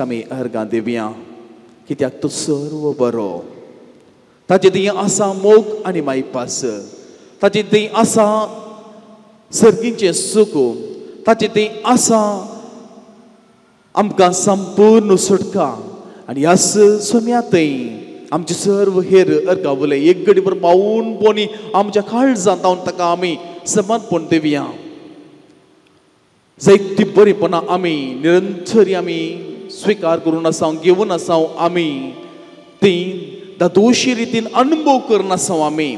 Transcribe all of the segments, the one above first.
आमी अर्गां दिवया कित्याक तो सर्व बरो ताचे ती आसा मोग आनी मायपास ताचे ती आसा सर्गींचे सुख ताचे ती आसा आमकां संपूर्ण सुटका आनी ह्याच सोम्या थंय आमचे सर्व हेर अर्गावले एक घडी भर पावून पोनी आमच्या काळजांत जावन ताका आमी समर्पण दिवया जायती बरीपणां आमी निरंतरी आमी स्वीकार करून आसा घेवन आसा आमी ती दोशी रितीन अनुभव करून आसा आमी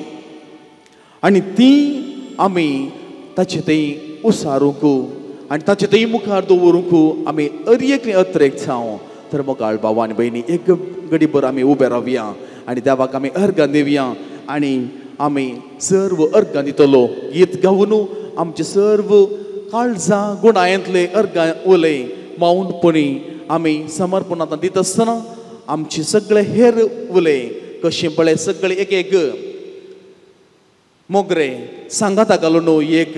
आनी ती आमी ताचे थंय उसारूंक आनी ताचे थंय मुखार दवरूंक आमी अरेक अत्रेक जावं तर मोगाळ भाव आनी भयणी एक घडी भर आमी उबे रावया आनी देवाक आमी अर्गां दिवया आनी आमी सर्व अर्गां दितलो गीत गावन आमचे सर्व काळजां गुणायंतले अर्गां उले माऊंटपणी आमी समर्पणांत दित आसतना आमचे सगळे हेर उले कशें पळय सगळे एक एक मोगरे सांगाता घालून एक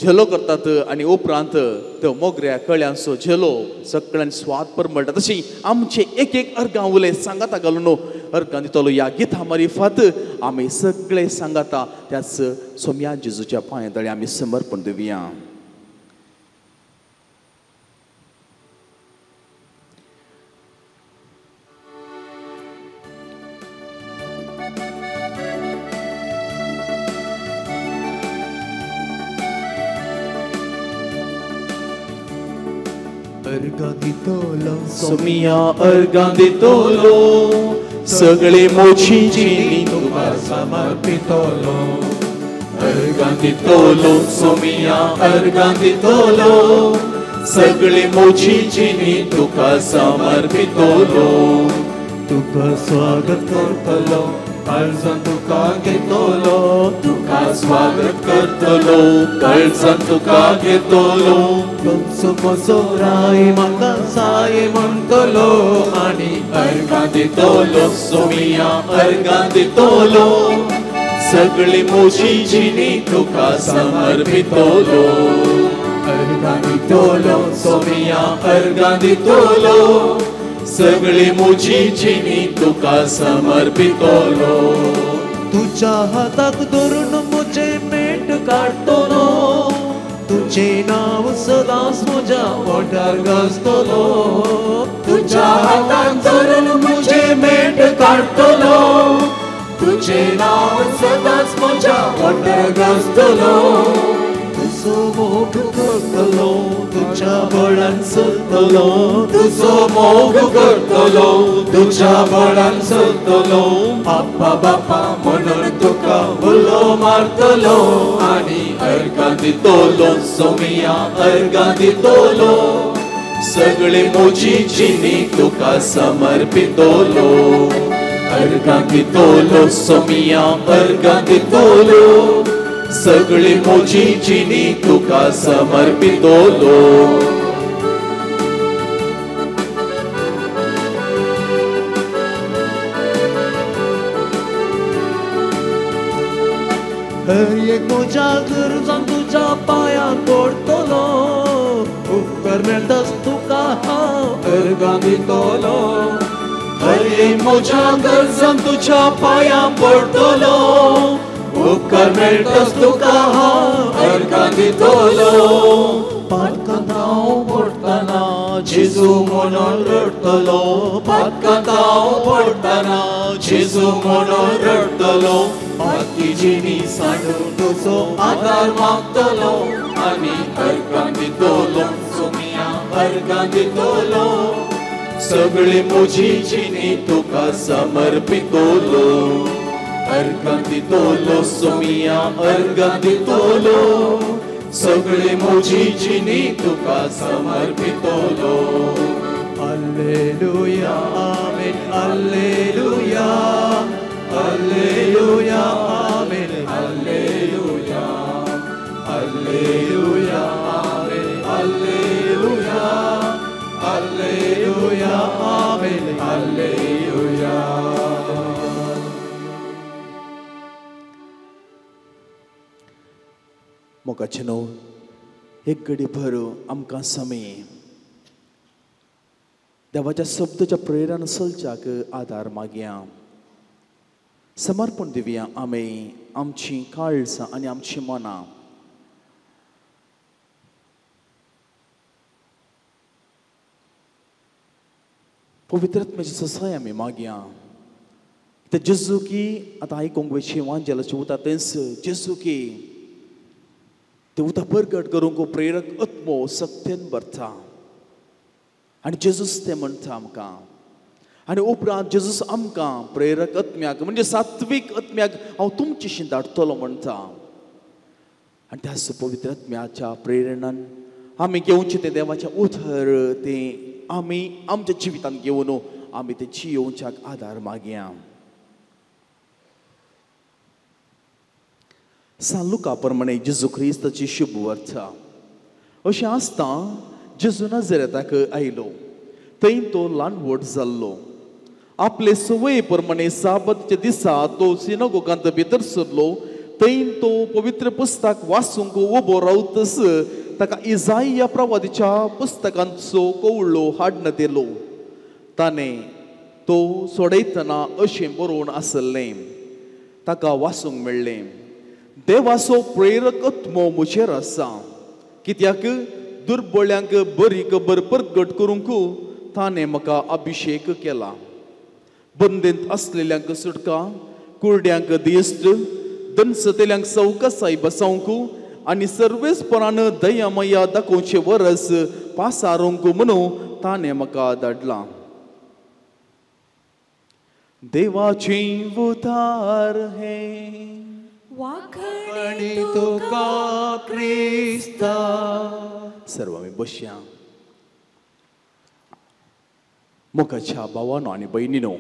झेलो करतात आनी उपरांत त्यो मोगऱ्या कळ्यांचो झेलो सगळ्यांनी स्वाद परमळटा तशी आमचे एक एक अर्गां उले सांगाता घालून अर्गां दितलो ह्या गितां मारिफात आमी सगळे सांगाता त्याच सोम्या जेजूच्या पांयां आमी समर्पण दिवया. सोमिया अर्गां दितलो सगळे मोचीची तुका समर्पितलो. अर्गां दितलो सोमिया अर्गां दितलो सगळे मोचीची तुका समर्पितलो. तुका स्वागत करतलो काळजां तुका घेतलो. तुका स्वागत करतलो काळजां तुका घेतलो. तुमचो कसो राय म्हाका साय म्हणटलो आनी अर्गां दितलो सोमिया अर्गां दितलो सगळी मोचीची तुका समर्पितलो. अर्गां दितलो सोमिया अर्गां दितलो सगळी मोचीची तुका समर्पितलो. तुझ्या हाताक धरून म्हजे मेट काडटलो. तुझे नाव सदांच म्हज्या ओंठार गाजतलो. तुझ्या हाताक धरून म्हजे मेट काडटलो. तुझे नाव सदांच म्हज्या ओंठार गाजतलो. तुजो मोग करतलो तुझ्या बळान चलतलो. तुजो मोग करतलो तुझ्या बळान चलतलो. आप्पा बापा म्हणून तुका उलो मारतलो आनी अर्गां दितलो सोमिया अर्गां दितलो सगळे मोचीची तुका समर्पितलो. अर्गां दितलो सोमिया अर्गां दितलो सगळे मोचीची तुका समर्पितलो. हर एक म्हज्या गरजां तुज्या पांयां पडटलो. उपकार मेळटास तुका हांव अर्गां दितलो. हर एक म्हज्या गरजां तुज्या पांयां पडटलो. उपकार मेळटास तुका हांव अर्गां दितलो. पातकांत हांव पडटना जेजू म्हणून रडटलो. पातकांत हांव पडटना जेजू म्हणून रडटलो. पातकिजीनी सांडून तुजो आदार मागतलो आनी अर्गां दितलो सोमिया अर्गां दितलो सगळे मोचीची तुका समर्पितलो. अर्गां दितलो सोमिया अर्गां दितलो सगळे मोचीची तुका समर्पितलो. हालेलुया आमेन हालेलुया हालेलुया आमेन हालेलुया हालेलुया आमेन हालेलुया हालेलुया आमेन हालेलुया. मोगाचे न्हू एक घडी भर आमकां समय देवाच्या शब्दाच्या प्रेरण चलच्याक आदार मागया. समर्पण दिवया आमी आमची काळजां आनी आमची मनां पवित्र आत्म्याची ससाय आमी मागया. ते जेजू की आतां आयकूंक वयची वांजेलाची उतर तेंच जेजू की ते उतर परगट करूंक प्रेरक आत्मो सक्तीन भरता आनी जेजूस ते म्हणटा आमकां. आनी उपरांत जेजूस आमकां प्रेरक आत्म्याक म्हणजे सात्वीक आत्म्याक हांव तुमचेशी धाडटलो म्हणटा. आनी त्याच पवित्र आत्म्याच्या प्रेरणान आमी घेवचें तें देवाचें उतर तें आमी आमच्या जिवितांत घेवन आमी तें जियोवच्याक आदार मागया. सांलुका प्रमाणे जेजू ख्रिस्ताची शुभ वार्ता अशें आसता जेजू नाजरेताक आयलो थंय तो ल्हान व्हड जाल्लो आपले सवये प्रमाणे साबतच्या दिसा तो सिनागोगांत भितर सरलो थंय तो पवित्र पुस्तक वाचूंक उबो रावतस ताका इजाइया प्रवादीच्या पुस्तकांचो कवळो हाडून दिलो ताणें तो सोडयतना अशें बरोवन आसलें ताका वाचूंक मेळ्ळें देवाचो प्रेरक आत्मो म्हजेर आसा कित्याक दुर्बळ्यांक बरी खबर परगट करूंक ताणें म्हाका अभिशेक केला बंदेंत असलेल्यांक सुटका कुरड्यांक दिश्ट दनसतेल्यांक सवकासाय बसवंक आनी सर्वेस्परान दयामया दाखोवचे वरस पासारूंक म्हणून ताणें म्हाका धाडलां देवाची उतार हे वाखणी तुका क्रिस्ता सर्व आमी बसया मोगाच्या भावानो आनी भयणीनो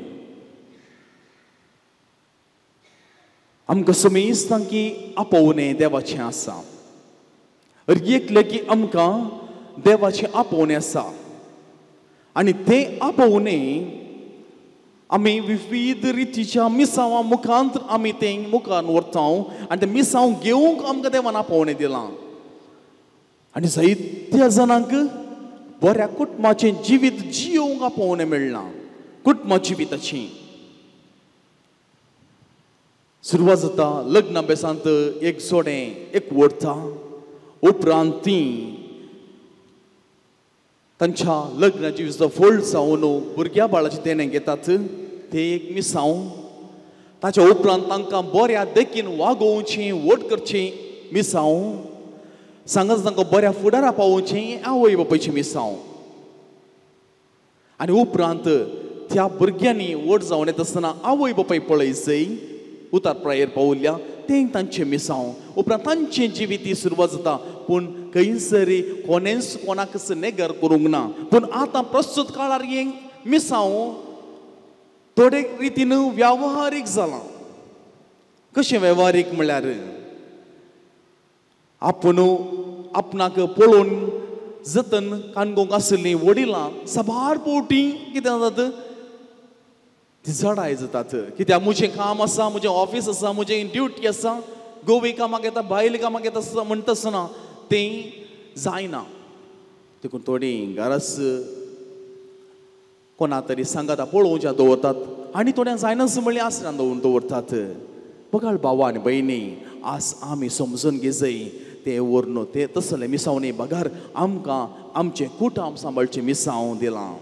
आमकां समेस्तां की आपोवणें देवाचें आसा एकलें की आमकां देवाचें आपोवणें आसा आनी तें आपोवणें आमी विविध रितीच्या मिसांवां मुखांत आमी तें मुखार व्हरता आनी तें मिसांव घेवंक आमकां देवान आपोवणें दिलां आनी जायत्या जाणांक बऱ्या कुटुंबाचें जिवीत जियोवंक आपोवणें मेळना कुटुंबा जिविताची सुरवात जाता लग्न अभ्यासांत एक जोडें एक व्हरता उपरांत तीं तांच्या लग्न जिवीताचो फळ जावन भुरग्या बाळाचें तेणें घेतात तें एक मिसांव ताच्या उपरांत तांकां बऱ्या देखीन वागोवचें व्हड करचें मिसांव सांगात तांकां बऱ्या फुडारा पावोवचें आवय बापायचें मिसांव आनी उपरांत त्या भुरग्यांनी व्हड जावन येता आसतना आवय बापाय पळय उतार प्रायेर पावल्या तें तांचें मिसांव उपरांत तांचें जिवीत सुरवात जाता पूण खंयसरी कोणेंच कोणाक नेगर करूंक ना पूण आतां प्रस्तुत काळार हें मिसांव थोडे रितीन व्यावहारीक जालां कशें वेव्हारीक म्हळ्यार आपूण आपणाक पळोवन जतन काणकोंक आसलीं वडिलां साबार फावटी कितें जातात ती जडाय जातात कित्याक म्हजें काम आसा म्हजें ऑफीस आसा म्हजें ड्युटी आसा गोवी कामाक येता भायली कामाक येता म्हणटा आसतना तें जायना देखून थोडीं घरास कोणा तरी सांगाता पळोवच्या दवरतात आनी थोड्यांक जायनास म्हणलें आसरान दवरतात बगाळ भावा आनी भयणी आज आमी समजून घेजय ते व्हरून ते तसले मिसांव न्ही बगार आमकां आमचें कुटुंब सांबाळचें मिसांव दिलां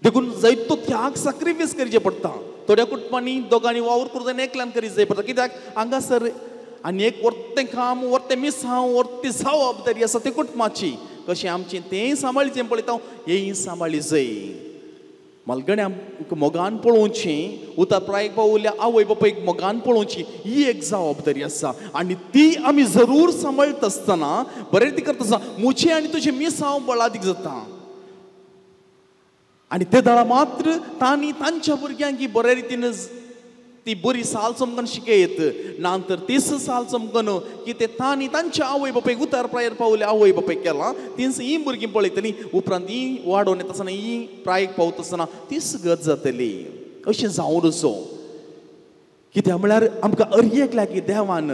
देखून जायतो त्याग सॅक्रिफायस करचें पडटा थोड्या कुटुंबांनी दोगांनी वावर करून जाय एकल्यान करीत जाय पडटा कित्याक हांगासर आनी एक वर्तें काम वर्तें मिसांव वर्ती जबाबदारी आसा ते कुटुंबाची कशें आमचें तेंय सांबाळचें पळयता हेंय सांबाळली जाय मलगड्या मोगान पळोवचें उतार प्रायेक पावल्या आवय बापायक मोगान पळोवची ही एक जबाबदारी आसा आनी ती आमी जरूर सांबाळटा आसतना बरें ती करता आसतना म्हजें आनी तुजें मिसांव बळादीक जाता आनी ते दाळा मात्र तांणी तांच्या भुरग्यांक ही बऱ्या रितीन ती बरी साल चमकन शिकयत नंतर 30 साल चमकन की ते तांणी तांच्या आवय बापायक उतार प्रायर पावले आवय बापायक केलां तीच ही भुरगीं पळयतलीं उपरांत ही वाडोवन येता आसतना ही प्रायेक पावता आसतना तीच गत जातली अशें जावं नजो कित्याक म्हळ्यार आमकां अर्येक लागीं देवान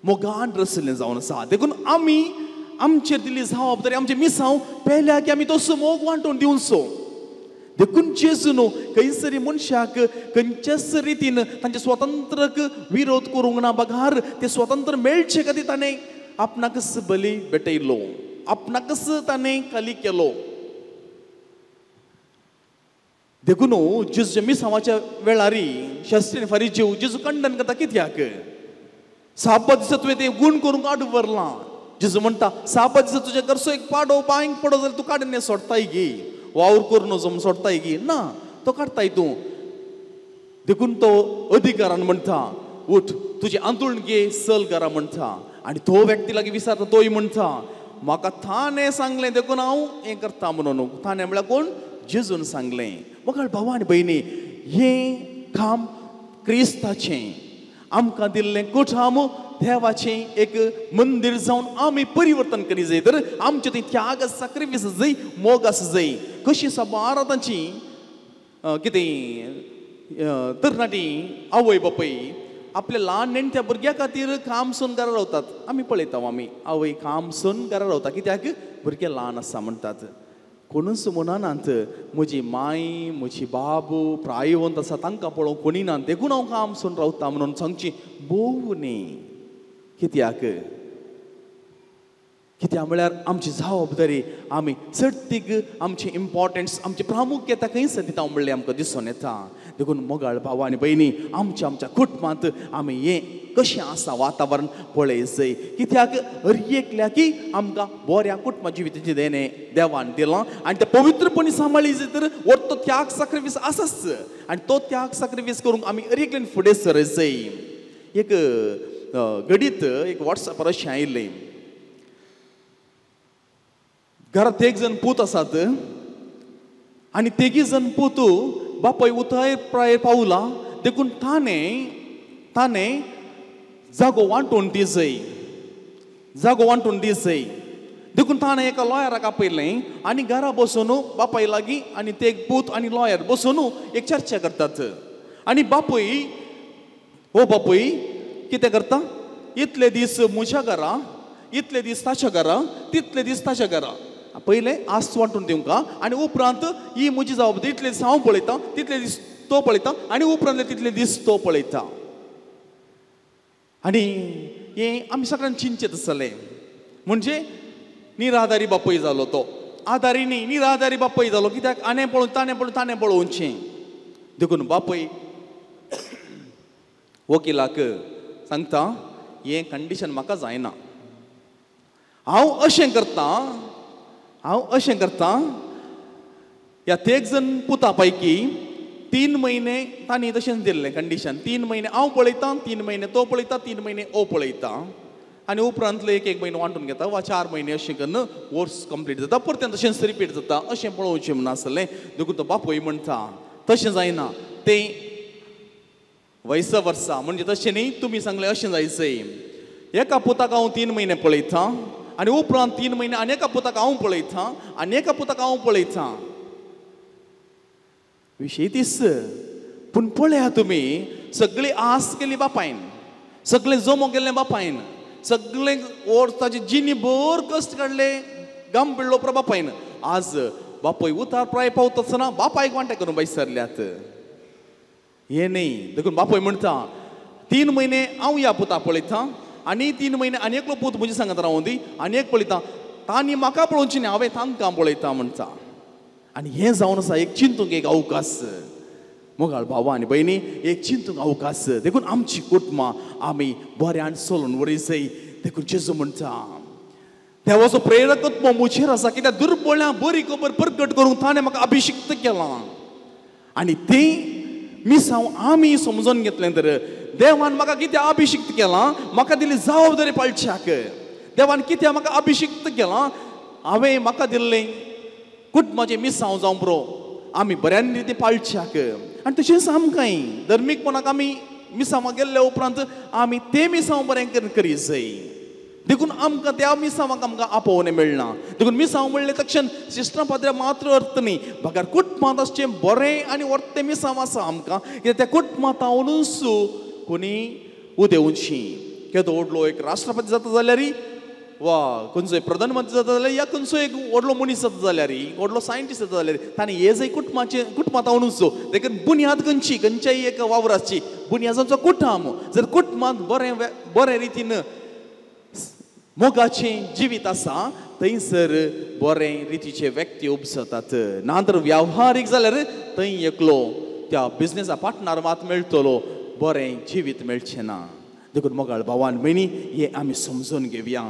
मोगान रचलें जावन आसा देखून आमी आमचेर दिल्ली जबाबदारी आमचे मिसांव पयल्या की आमी तो मोग वांटून दिवचो देखून जेजून खंयसरी मनशाक खंयच्याच रितीन तांच्या स्वातंत्र्याक विरोध करूंक ना बगार ते स्वातंत्र्य मेळचे खातीर ताणें आपणाकच बली भेटयलो आपणाकच ताणें खाली केलो देखून जेजूच्या मिसांवाच्या वेळारी शास्त्रीय फारीजीव जेजू खंडन करता कित्याक साबत दिसा तुवें तें गूण करूंक आड व्हरलां जेजू म्हणटा साबत दिसा तुज्या घरचो एक पाडो बांयक पडो जाल्यार तूं काडून सोडताय गी वावर करून वचून सोडताय गी ना तो काडताय तूं देखून तो अधिकारान म्हणटा उठ तुजें आंतूण घे सल घरा म्हणटा आनी तो व्यक्ती लागीं विचारता तोय म्हणटा म्हाका थाने सांगलें देखून हांव हें करता म्हणून थाने म्हळ्यार कोण जेजून सांगलें म्हाका भावा आनी भयणी हें काम क्रिस्ताचें आमकां दिल्लें कुटुंब देवाचें एक मंदिर जावन आमी परिवर्तन करी जाय तर आमचे थंय त्याग सॅक्रिफायस जाय मोग आसा जाय कशी साबार तांची कितें तरणाटी आवय बापूय आपल्या ल्हान नेणट्या भुरग्या खातीर काम सोन घरा रावतात आमी पळयता आमी आवय काम सोन घरा रावता कित्याक भुरगे ल्हान आसा म्हणटात कोणूच म्हणनात म्हजी माय म्हजी बाब प्रायवंत आसा तांकां पळोवंक कोणी ना देखून हांव काम सोन रावता म्हणून सांगची बोव न्ही कित्याक कित्याक म्हळ्यार आमची जबाबदारी आमी चडतीक आमची इम्पॉर्टन्स आमची प्रामुख्यता खंयच दिता म्हणलें आमकां दिसून येता देखून मोगाळ भाव आनी भयणी आमच्या कुटुंबांत आमी हें कशें आसा वातावरण पळय जाय कित्याक हर एकल्या की आमकां बऱ्या कुटुंबा जिविताचें देणें देवान दिलां आनी तें पवित्रपणी सांबाळली जाय तर तो त्याग सॅक्रिफायस आसाच आनी तो त्याग सॅक्रिफायस करूंक आमी हर एकल्यान फुडें सरय जाय एक घडीत एक वॉट्सॅपार अशें आयिल्लें घरात एक जण पूत आसात आनी तेगी जण पूत बापाय उतार प्राय पावला देखून ताणें जागो वांटून दी जाय देखून ताणें एका लॉयराक आपयलें आनी घरा बसून बापाय लागीं आनी ते पूत आनी लॉयर बसून एक चर्चा करतात आनी बापूय हो बापूय कितें करता इतले दीस म्हज्या घरा इतले दीस ताच्या घरा तितले दीस ताच्या घरा पयलें आस्त वांटून दिवंका आनी उपरांत ही म्हजी जबाबदारी इतले दीस हांव पळयतां तितले दीस तो पळयता आनी उपरांत तितले दीस तो पळयता आनी हें आमी सगळ्यांक चिंतीत आसले म्हणजे निराधारी बापूय जालो तो आधारी न्ही निराधारी बापूय जालो कित्याक आनी पळोवन ताणें पळोवचें देखून बापूय वकिलाक सांगता हें कंडिशन म्हाका जायना हांव अशें करता ह्या तेग जण पुता पैकी 3 महिने तांणी तशेंच दिल्लें कंडिशन 3 महिने हांव पळयतां 3 महिने तो पळयता 3 महिने ओ पळयता आनी उपरांतलो एक महिनो वांटून घेता वा 4 महिने अशें करून कोर्स कंप्लीट जाता परत तशेंच रिपीट जाता अशें पळोवचें म्हण आसलें देखून तो बापूय म्हणटा तशें जायना तें वैस वर्सा म्हणजे तशें न्ही तुमी सांगलें अशें जायचें एका पुताक हांव 3 महिने पळयतां आनी उपरांत 3 महिने आनी एका पुताक हांव पळयतां आनी एका पुताक हांव पळयतां विशय तीस पूण पळया तुमी सगळी आस केली बापायन सगळें जमो गेल्लें बापायन सगळें वर्साची जिनी भर कश्ट काडले गम पिळ्ळो प्र बापायन आज बापूय उतार प्राय पावता आसतना बापायक वांटे करून विसरल्यात हे न्ही देखून बापूय म्हणटा 3 महिने हांव ह्या पुता पळयतां आनी 3 महिने आनी एकलो पूत म्हजे सांगात रावूं दी आनी एक पळयतां तांणी म्हाका पळोवची न्ही हांवें तांकां पळयतां म्हणटा आनी हें जावन आसा एक चिंतूंक एक अवकाश मोगाळ भावा आनी भयणी एक चिंतूंक अवकाश देखून आमची कुटुंबां आमी बऱ्यान चलोवन वरी जाय देखून जेजू म्हणटा देवाचो प्रेरकत्व मुजेर आसा कित्याक दुर्बळ्यांक बरी खबर प्रकट करूंक ताणें म्हाका अभिशिक्त केलां आनी तें मिसांव आमी समजून घेतलें तर देवान म्हाका कित्याक अभिशिक्त केलां म्हाका दिली जबाबदारी पाळच्याक देवान कित्याक म्हाका अभिशिक्त केलां हांवें म्हाका दिल्लें कुटुंबाचें मिसांव जावं पुरो आमी बऱ्यान रिती पाळच्याक आनी तशेंच आमकांय धर्मीकपणाक आमी मिसांवाक गेल्ले उपरांत आमी तें मिसांव बरें करी जाय देखून आमकां त्या मिसांवाक आमकां आपोवणें मेळना देखून मिसांव म्हणलें तक्षण सिस्टर पाद्र्या मात्र अर्थ न्ही भागार कुटुंबांत आसचें बरें आनी व्हडलें मिसांव आसा आमकां कित्याक त्या कुटुंबांत रावनूच कोणी उदेवची केदो व्हडलो एक राष्ट्रपती जाता जाल्यार वा खंयचोय प्रधानमंत्री जाता जाल्यार या खंयचोय एक व्हडलो मनीस जाता जाल्यार व्हडलो सायंटिस्ट जाता जाल्यार ताणें हे जंय कुटुंबांत रावनूच देखून बुन्याद खंयच्याय एक वावराची बुन्यादाचो कुटुंब जर कुटुंबांत बरे रितीन मोगाचें जिवीत आसा थंयसर बरें रितीचे व्यक्ती उपसतात नातर व्यावहारीक जाल्यार थंय एकलो त्या बिझनेसा पार्टनर मात मेळटलो बरें जिवीत मेळचें ना देखून मोगाळ भावान भयणी हे आमी समजून घेवया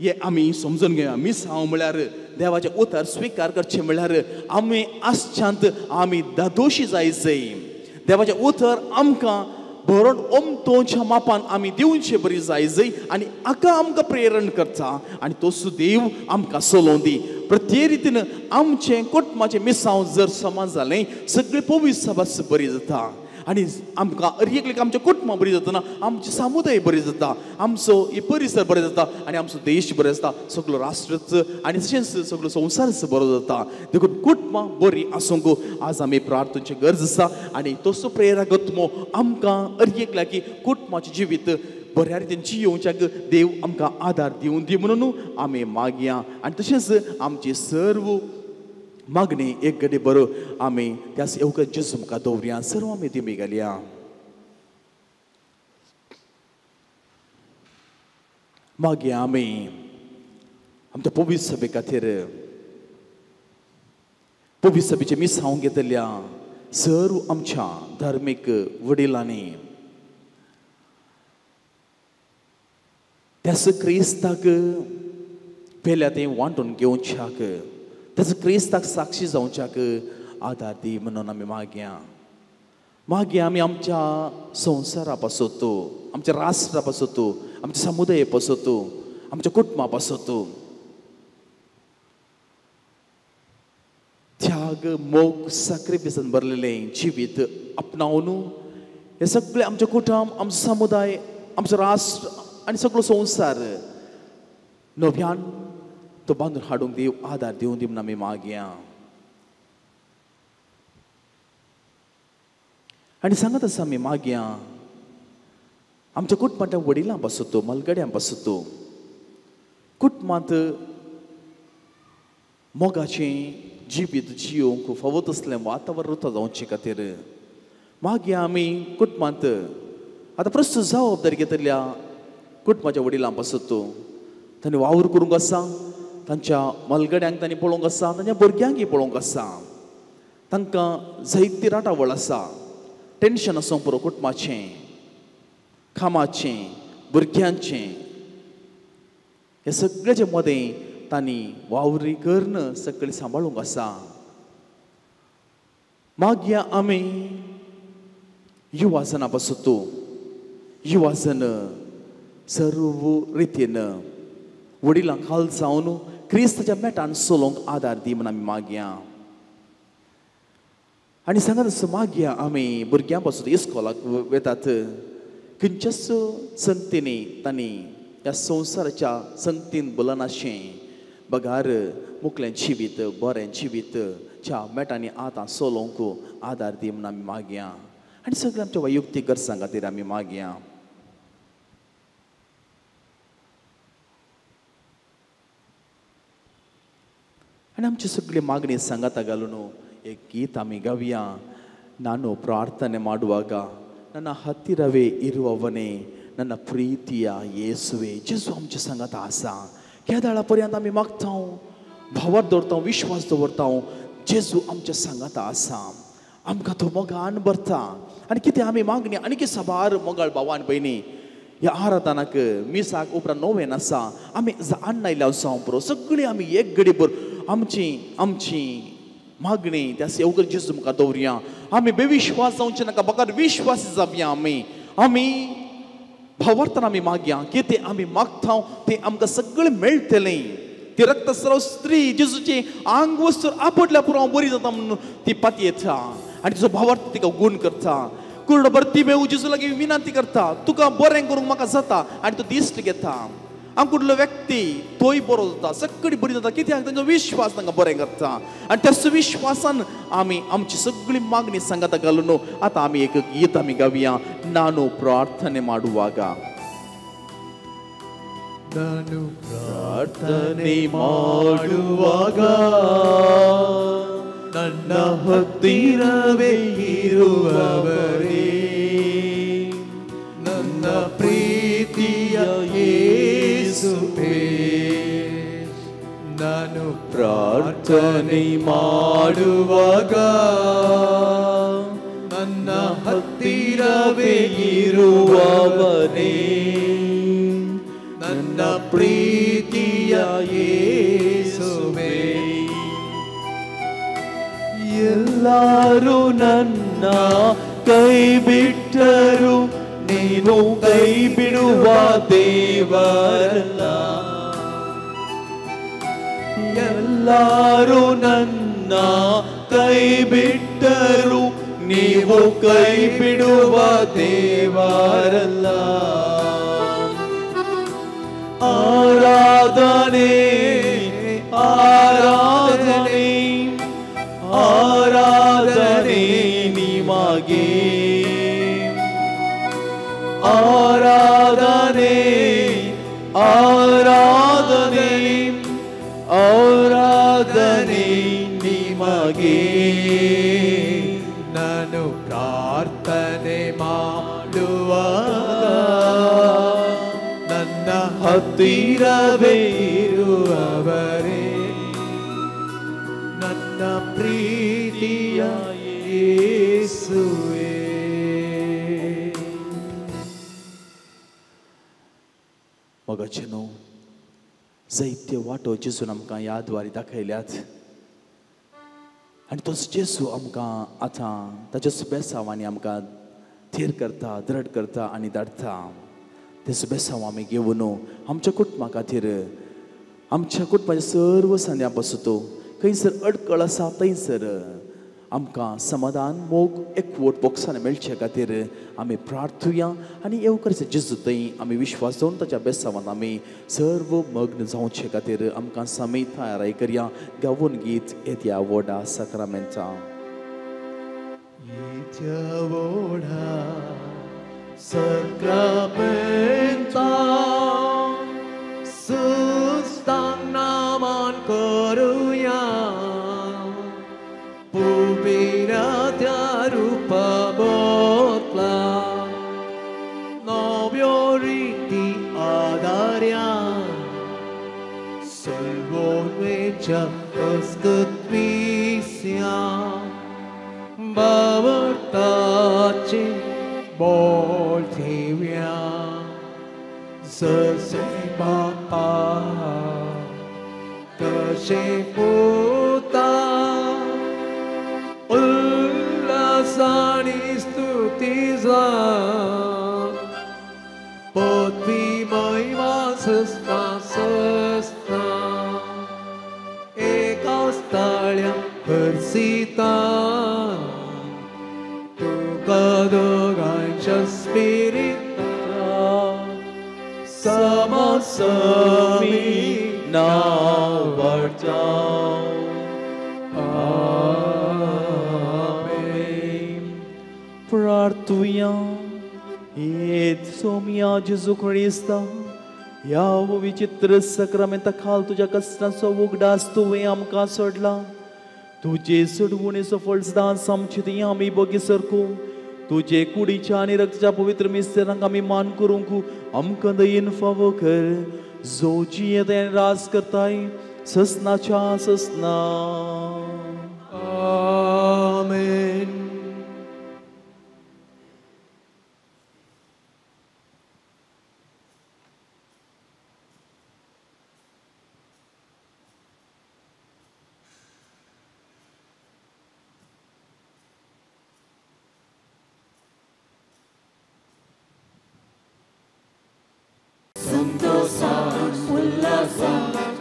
हे आमी समजून घेवया मिसांव म्हळ्यार देवाचे उतर स्विकार करचें म्हळ्यार आमी आसच्यांत आमी दादोशी जायचें देवाचें उतर आमकां भरून ओमतोच्या मापान आमी दिवचे बरी जाय आनी हाका आमकां प्रेरण करता आनी तो सुदैव आमकां चलोवं दी प्रत्येक रितीन आमचें कुटुंबाचें मिसांव जर समाज जालें सगळें पवित्र सभास बरी जाता आनी आमकां एकल्याक आमच्या कुटुंबां बरी जातना आमचे समुदाय बरी जाता आमचो परिसर बरें जाता आनी आमचो देश बरें जाता सगळो राष्ट्रच आनी तशेंच सगळो संवसारच बरो जाता देखून कुटुंबां बरी आसूंक आज आमी प्रार्थनेची गरज आसा आनी तसो प्रेरगत्मो आमकां एकल्याक की कुटुंबाचें जिवीत बऱ्या रितीन जियोवच्याक देव आमकां आदार दिवन दी म्हणून आमी मागया आनी तशेंच आमची सर्व मागणी एक घडी बरो आमी त्या येवकर जेजू मुखार दवरया सर्व आमी दिमी घालया मागया आमी आमच्या पवित्र सभे खातीर पवित्र सभेचे मिसांव घेतल्या सर्व आमच्या धार्मीक वडिलांनी त्यास क्रिस्ताक पेल्या ते वांटून घेवच्याक त्याच क्रिस्ताक साक्षी जावच्याक आदार दी म्हणून आमी मागया आमी आमच्या संवसारा पासत आमच्या राष्ट्रा पासत आमच्या समुदाया पासत आमच्या कुटुंबा पासत त्याग मोग सॅक्रिफिसान भरलेलें जिवीत आपणावन हे सगळे आमचे कुटुंब आमचो समुदाय आमचो राष्ट्र आनी सगळो संवसार नव्यान तो बांदून हाडूंक देव आदार दिवन दी म्हणून आमी मागया आनी सांगत आसा आमी मागया आमच्या कुटुंबांतल्या वडिलां पासत मलगड्यां पासत कुटुंबांत मोगाचें जिवीत जियोवंक फावत असलें वातावरण उरता जावचे खातीर मागया आमी कुटुंबांत आतां प्रस्तुत जबाबदारी घेतल्या कुटुंबाच्या वडिलां पासत तांणी वावर करूंक आसा तांच्या मलगड्यांक तांणी पळोवंक आसा तांच्या भुरग्यांकय पळोवंक आसा तांकां जायती राटावळ आसा टेन्शन आसूंक पुरो कुटुंबाचें कामाचें भुरग्यांचें हे सगळ्याचे मदें तांणी वावरी करून सगळें सांबाळूंक आसा मागया आमी युवाजनां पासत युवाजन सर्व रितीन वडिलांक हाल जावन क्रिस्ताच्या मेटान चलोवंक आदार दी म्हणून आमी मागया आनी सांगात मागया आमी भुरग्यां पासून इस्कॉलाक वेतात खंयच्याच संगतींनी तांणी ह्या संवसाराच्या संगतीन भलनाशें बगार मुखलें जिवीत बरें जिवीत च्या मेटांनी आतां चलोवंक आदार दी म्हणून आमी मागया आनी सगळे आमच्या वैयक्तीक गरजां खातीर आमी मागया आनी आमची सगळी मागणी सांगाता घालून एक गीत आमी गावया ನಾನು ಪ್ರಾರ್ಥನೆ ಮಾಡುವಾಗ ನನ್ನ ಹತ್ತಿರವೇ ಇರುವವನೇ ನನ್ನ ಪ್ರೀತಿಯ ಯೇಸುವೆ जेजू आमच्या सांगात आसा केदाळा पर्यंत आमी मागता भावार दवरता विश्वास दवरता जेजू आमच्या सांगात आसा आमकां तो मोगान भरता आनी कितें आमी मागणी आनी कितें साबार मोगाळ भावान भयणी ह्या आराधनाक मिसाक उपरांत नोवेन आसा आमी जाण आयल्या जावं पुरो सगळीं आमी एक घडी भर आमची मागणी त्या येवकर जेजू मुखार दवरया आमी बेविश्वास जावचे नाका बकार विश्वासी जावया आमी भावार्थान आमी मागया कितें आमी मागता तें आमकां सगळें मेळटलें ती रक्तस्राव स्त्री जेजूची आंग वस्तू आपटल्या पुरो हांव बरी जाता म्हणून ती पाती येता आनी तिचो भावार्थ तिका गूण करता कुर्ड भरती मेळू जेजू लागीं विनंती करता तुका बरें करूंक म्हाका जाता आनी तो दिश्ट घेता आमकुडलो व्यक्ती तोय बरो जाता सगळी बरी जाता कित्याक तांचो विश्वास तांकां बरें करता आनी त्याच विश्वासान आमी आमची सगळी मागणी सांगाता घालून आतां आमी एक गीत आमी गावया ನಾನು ಪ್ರಾರ್ಥನೆ ಮಾಡುವಾಗ ನಾನು ಪ್ರಾರ್ಥನೆ ಮಾಡುವಾಗ ನನ್ನ ಹತ್ತಿರವೇ ಇರುವವರೇ ನನ್ನ ಪ್ರೀತಿಯ ಯೇಸುವೇ ನಾನು ಪ್ರಾರ್ಥನೆ ಮಾಡುವಾಗ ನನ್ನ ಹತ್ತಿರವೇ ಇರುವವನೇ ನನ್ನ ಪ್ರೀತಿಯ ಯೇಸುವೇ ಎಲ್ಲರೂ ನನ್ನ ಕೈ ಬಿಟ್ಟರು ನೀನು ಕೈ ಬಿಡುವ ದೇವರಲ್ಲ ಎಲ್ಲರೂ ನನ್ನ ಕೈ ಬಿಟ್ಟರು ನೀವು ಕೈ ಬಿಡುವ ದೇವರಲ್ಲ. ಆರಾಧನೆ ಆರಾಧನೆ ಆರಾಧನೆ ನಿಮಗೆ, ಆರಾಧನೆ ಆರಾಧನೆ ಆರಾಧನೆ ನಿಮಗೆ. ನಾನು ಪ್ರಾರ್ಥನೆ ಮಾಡುವಾಗ ನನ್ನ ಹತ್ತಿರವೇ ಇರುವವರೇ, ನನ್ನ ಪ್ರೀತಿಯ ಯೇಸುವೇ. मोगाचेनो जायत्य वाटो जेसून आमकां ह्या द्वारे दाखयल्यात आनी तोच जेसू आमकां आतां ताच्या बेसांवांनी आमकां थीर करता, दृढ करता आनी धाडटा. ते बेसांव आमी घेवन आमच्या कुटुंबा खातीर, आमच्या कुटुंबाच्या सर्व सांद्या पासून तो खंयसर अडकळ आसा थंयसर आमकां समाधान मोग एकवट बोगसाने मेळचे खातीर आमी प्रार्थुया आनी येवकारचे जेजू थंय आमी विश्वास दवरून ताच्या बेसांवांत आमी सर्व मग्न जावचे खातीर आमकां सामी तयाराय करया. गावून गीत येत्या वोडा साक्रामेंटा. येत्या वोडा साक्रामेंटा सुस्तांग नामान करूया, पुविरा त्या रूपा बोतला नव्यो रीती आदार्या solvoneच्या अस्कत्विस्या बावरताचे बोल ठेव्या. जसे बापा कशे पोता उल्हासानी स्तुतीचा पृथ्वी महिमा सस्ता सस्ता एका स्थळ्या हरसिता तुका दोगांच्या स्पिरिता समसमी नावडता. प्रार्थुया. येत सोम्या जेजू ख्रिस्ता ह्या विचित्र सक्रमेंता खाल तुज्या कश्टाचो उगडास तुवें आमकां सोडला. तुजे सोडवणेचो फळदान आमचे ती आमी बगी सरकू. तुजे कुडीच्या आनी रक्ताच्या पवित्र मिस्तेरांक आमी मान करूंक आमकां दयेन फावो कर. जो जियेते रास करताय ससनाच्या ससना. आमेन.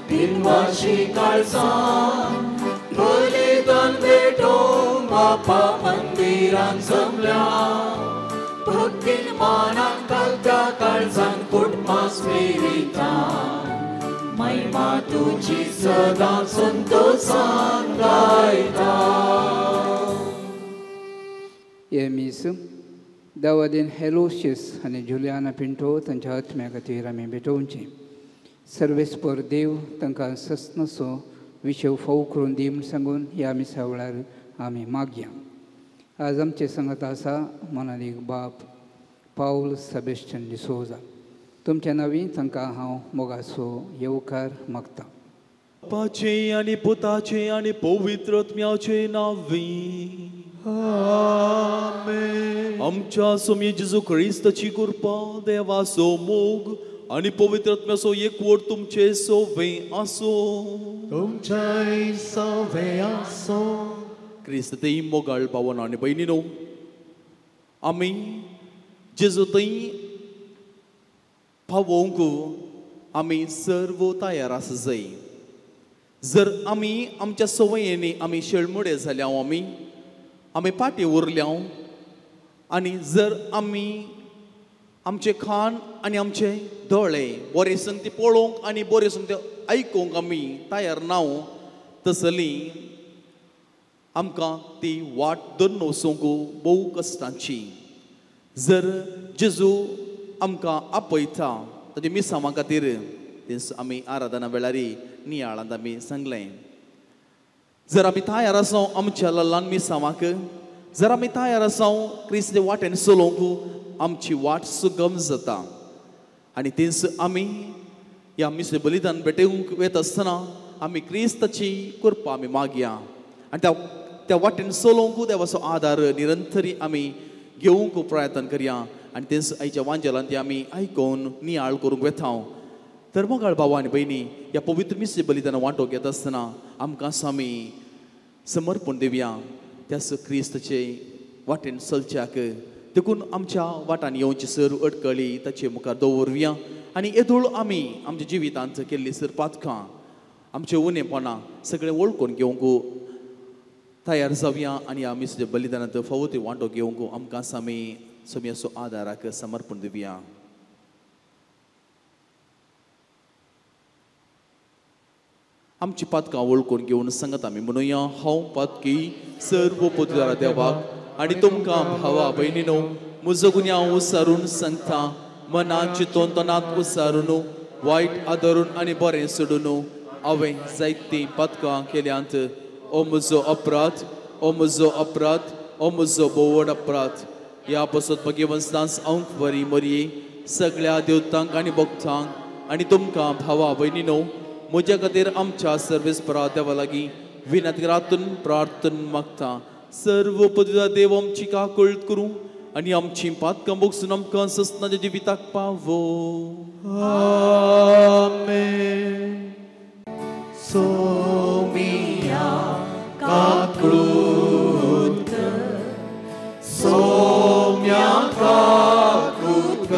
दिनवाशी काळजान बलिदान भेटोवंक बापा मंदिरान जमल्या. भक्तीन मानाक घालता काळजान कुटुंबा स्पिरितान महिमा तुजी सदां संतोषान गायता. एमिस दावादीन हेलोशियस आनी जुलियाना पिंटो तांच्या आत्म्या खातीर आमी भेटोवची. सर्वेस्पर देव तांकां ससनसो विशव फावो करून दी म्हूण सांगून ह्या मिसा वेळार आमी मागया. आज आमचे सांगत आसा मनालीक बाप पाऊल सेबेस्टियन डिसोजा. तुमच्या नांवी तांकां हांव मोगाचो येवकार मागता. बापाचे आनी पुताचे आनी पवित्र आत्म्याचे नांवी. आमेन. आमच्या सोमी जेजू ख्रिस्ताची कृपा, देवाचो मोग आनी पवित्र आत्म्याचो एकवट तुमचे सोवे आसो. तुमच्याय सोवे आसो. क्रिस्त थंय मोगाळ पावन आनी भयणीनो, आमी जेजू थंय पावोवंक आमी सर्व तयार आसा जाय. जर आमी आमच्या सवयेनी आमी शेळमुडे जाल्यार आमी पाटी उरल्या आनी जर आमी आमचे खाण आनी आमचे दोळे बरे संगती पळोवंक आनी बरे संगती आयकूंक आमी तयार ना तसली आमकां ती वाट धरून वचूंक भोव कश्टांची. जर जेजू आमकां आपयता ताच्या मिसांवा खातीर आमी आराधना वेळार नियाळांत आमी सांगलें. जर आमी तयार आसा आमच्या ल्हान मिसांवाक, जर आमी तयार आसा क्रिस्त वाटेन चलोवंक आमची वाट सुगम जाता. आनी थंयच आमी ह्या मिस बलिदान भेटूंक वयता आसतना आमी क्रिस्ताची कृपा आमी मागया आनी त्या वाटेन चलोवंक देवाचो आदार निरंतरी आमी घेवंक प्रयत्न करया. आनी थंयच आयच्या वांजेलांत ती आमी आयकून नियाळ करूंक वेता. तर मोगाळ भावा आनी भयणी, ह्या पवित्र मिस बलिदान वांटो घेता आसतना आमकां आमी समर्पण दिवया त्याच क्रिस्ताचे वाटेन चलच्याक. देखून आमच्या वाटान येवची सर अडकळी ताचे मुखार दवरया आनी येदोळ आमी आमच्या जिवितांत केल्ली सर पातकां आमचे उणेपणां सगळें वळखून घेवंक तयार जावया आनी ह्या मिस बलिदानांत फावो ती वांटो घेवंक आमकां आमी सोम्याचो आदाराक समर्पण दिवया. आमची पातकां वळखून घेवन सांगत आमी म्हणुया, हांव पातकी सर्व पुतळार देवाक आनी तुमकां भावा भयणीनो म्हजो गुन्यांव उसारून सांगता. मनांत चिंतून तोंडांत उसारून वायट आदरून आनी बरें सोडून हांवें जायतीं पातकां केल्यांत. ओ म्हजो अपराध, ओ म्हजो अपराध, ओ म्हजो बोवड अपराध. ह्या पासत भगवंतांस हांव बरी मरये सगळ्या देवतांक आनी भक्तांक आनी तुमकां भावा भयणीनो म्हज्या खातीर आमच्या सर्वेस्परा देवा लागीं विनंती प्रार्थना मागता. सर्व पदवीदार देव आमची काकूळट करूं आनी आमची पातकां भोगसून आमकां सस्नाच्या जिविताक पावो. आमेन. सोमिया काकूळट सोम्या काकूळट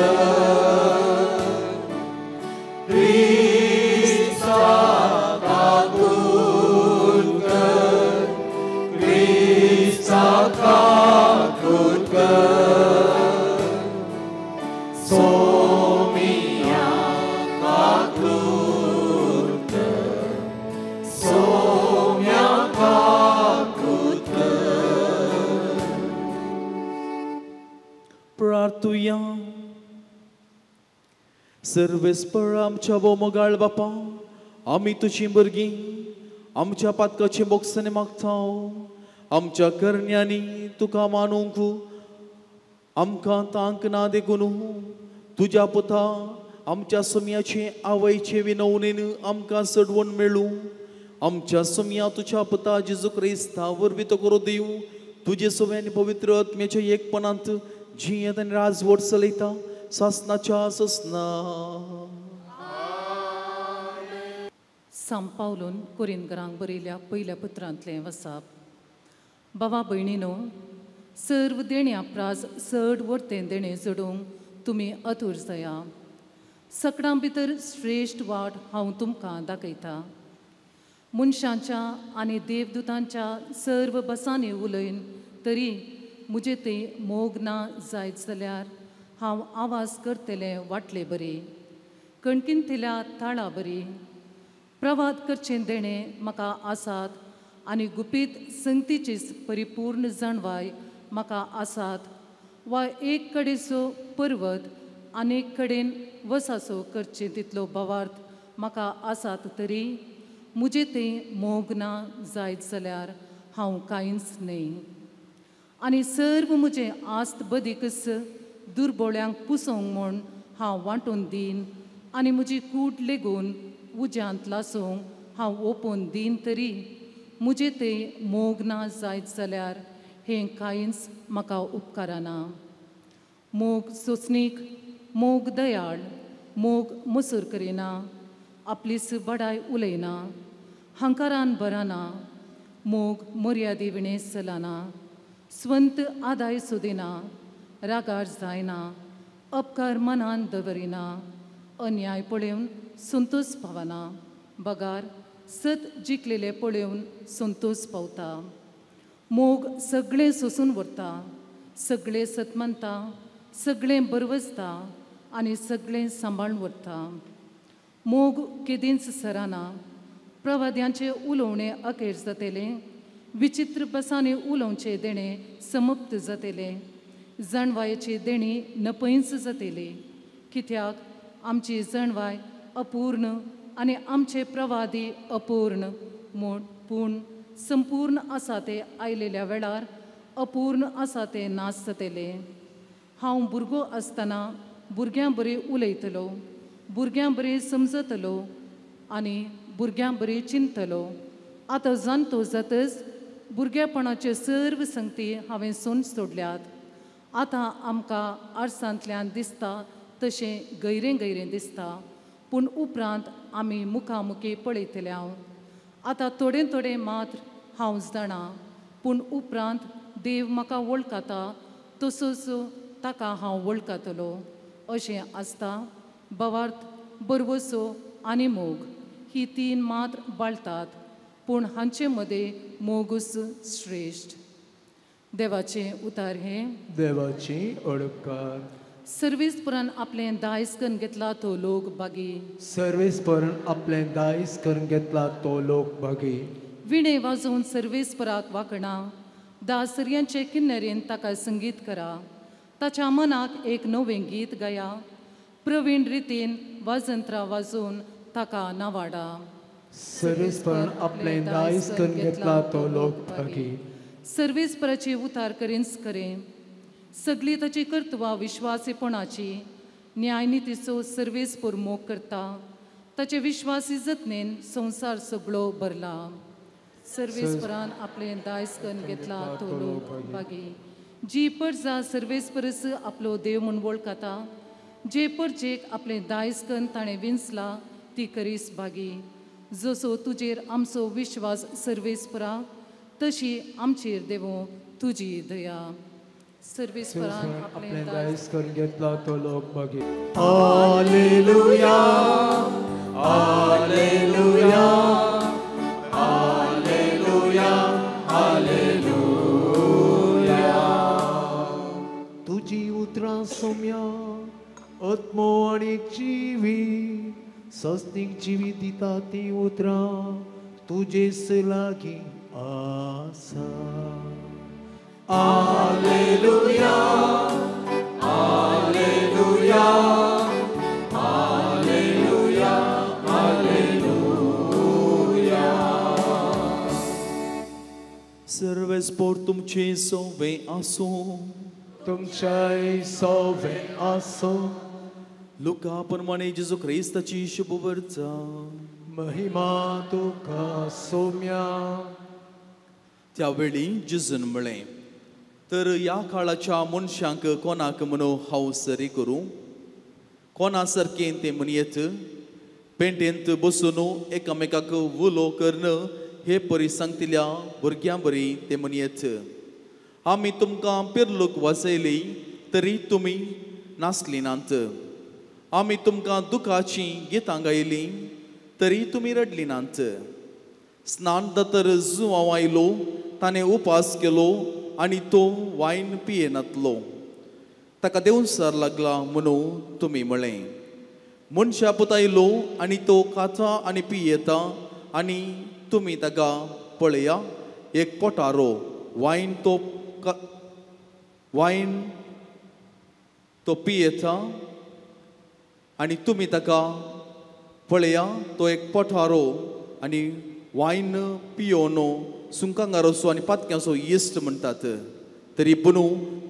प्रार्थुया. सर्वेस्पर आमच्या मोगाळ बापा, आमी तुजी भुरगीं आमच्या पातकाचे मोगसाने मागता. आमच्या करण्यांनी तुका मानूंक आमकां तांक ना देखून तुज्या पुता आमच्या सोम्याचे आवयचे विनवणेन आमकां सडवण मेळूं. आमच्या सोम्या तुज्या पुता जेजू क्रिस्ता वरवीं तो करूं दिवं. तुजे सोम्यानी पवित्र आत्म्याच्या एकपणांत जियेंत आनी राजवट चलयता सासनाच्या ससना. सांत पावलोन कोरिंथकारांक बरयल्या पयल्या पत्रांतलें वसाप. भावा भयणीनो, सर्व देण्या प्राज चड वर्तें देणें जडोवंक तुमी अतूर जाया. सगळ्यां भितर श्रेश्ठ वाट हांव तुमकां दाखयतां. मनशांच्या आनी देवदूतांच्या सर्व बसांनी उलयन तरी म्हजे ते मोग ना जायत जाल्यार हांव आवाज करतलें वाटले बरे, कणकीन थिल्या ताळा बरी. प्रवाद करचें देणें म्हाका आसात आनी गुपीत संगतीचीच परिपूर्ण जाणवाय म्हाका आसात. वा एक कडेचो पर्वत आनेक कडेन वसाचो करचें तितलो भावार्थ म्हाका आसात तरी म्हजे तें मोग ना जायत जाल्यार हांव कांयच न्हय. आनी सर्व म्हजें आस्त बदीकच दुर्बोळ्यांक पुसोवंक म्हूण हांव वांटून दीन आनी म्हजी कूड लेगून उज्यांत लासूंक हांव ओपोवन दीन तरी म्हजे तें मोग ना जायत जाल्यार हें कांयच म्हाका उपकारना. मोग सोंसणीक, मोग दयाळ, मोग मसूर करिना, आपलीच बडाय उलयना, हंकारान भराना, मोग मर्यादे विणें चलना, स्वंत आदाय सोदिना, रागार जायना, अपकार मनान दवरिना, अन्याय पळोवन संतोष पावना, बगार सत जिखलेले पळोवन संतोष पावता. मोग सगळें सोसून व्हरता, सगळें सतमनता, सगळें बरवजता आनी सगळें सांबाळून व्हरता. मोग केदींच सराना, प्रवाद्यांचे उलोवणे अखेर जातलें, विचित्र बसांनी उलोवचे देणे समाप्त जातले, जणवायेची देणी नपयींच जातली, कित्याक आमची जणवाय अपूर्ण आनी आमचे प्रवादी अपूर्ण पूण संपूर्ण आसा ते आयलेल्या वेळार अपूर्ण आसा ते नाश जातले. हांव भुरगो आसतना भुरग्यां बरी उलयतलो, भुरग्यां बरी समजतलो आनी भुरग्यां बरी चिंततलो. आतां जाणटो जातच भुरगेपणाचे सर्व संगती हांवें सोन सोडल्यात. आतां आमकां आरसांतल्यान दिसता तशें गैरें दिसता, पूण उपरांत आमी मुखामुखी पळयतले. हांव आतां थोडें मात्र हांव जाणा, पूण उपरांत देव म्हाका वळखता तसोच ताका हांव वळखतलो. अशें आसता. बवार्थ, बरवसो आनी मोग ही तीन मात्र बाळटात, पूण हांचे मदें मोगूच श्रेश्ठ. देवाचें उतार हे. देवाची ओडकार. सर्वेस्परान आपलें दायज करून घेतला तो लोक बागी. सर्वेस्परान आपलें दायज करून घेतला तो लोक बागी. विणे वाजोवन सर्वेस्पराक वाकणा, दासऱ्यांचे किन्नरेन ताका संगीत करा. ताच्या मनाक एक नवें गीत गाया, प्रवीण रितीन वाजंत्रां वाजोवन ताका नावाडा. सर्वेस्परान आपलें दायज करून घेतला तो लोक बागी. सर्वेस्पराची उतार करीनच करें. सगळी ताची कर्तुवा विश्वासीपणाची, न्यायनितीचो सर्वेस्पर मोग करता. ताचे विश्वासी जतनेन संवसार सगळो भरला. सर्वेस्परान आपलें दायज करून घेतला तो लोक बागी. जी परजा सर्वेस्परस आपलो देव म्हूण वळखता, जे परजेक आपलें दायज करून ताणें विंचला ती करीस बागी. जसो तुजेर आमचो विश्वास सर्वेस्परा, तशी आमचेर देवो तुजी दया. सर्वेस्परान आपलें दायज करून घेतला तो लोक बागी. हालेलुया, हालेलुया, हालेलुया, हालेलुया. तुजी उतरां सौम्या आत्मो आनी जिवी, सस्तीक जिवी दिता ती उतरां तुजेच लागीं आसा. हालेलुया, हालेलुया, हालेलुया, हालेलुया. सर्वेस्पर तुमचे सोवे आसो. तुमच्याय सोवें आसो. लुका प्रमाणे जेजू ख्रिस्ताची शुभ वर्चा. महिमा तुका सौम्या. त्यावेळी जेजून म्हळें, तर ह्या काळाच्या मनशांक कोणाक म्हणू हांव सरी करूं? कोणा सारकें तें म्हणयेत, पेंटेंत बसून एकामेकाक उलो करण हे परी सांगतिल्या भुरग्यां बरी ते म्हणयेत. आमी तुमकां पिर्लूक वाजयली तरी तुमी नाचली नात. आमी तुमकां दुखाचीं गितां गायली तरी तुमी रडली नात. स्नान जातर जुवांव आयलो, ताणें उपास केलो आनी तो वायन पियेनातलो. ताका देंवसार लागला म्हणून तुमी म्हळें. मनशा पुत आयलो आनी तो खाता आनी पियेता आनी तुमी ताका पळया, एक पोटारो वायन तो पियेता आनी तुमी ताका पळया, तो एक पोटारो आनी वायन पियोन सुंकांगारोसो आनी पातक्यांचो इश्ट म्हणटात. तरी पुणू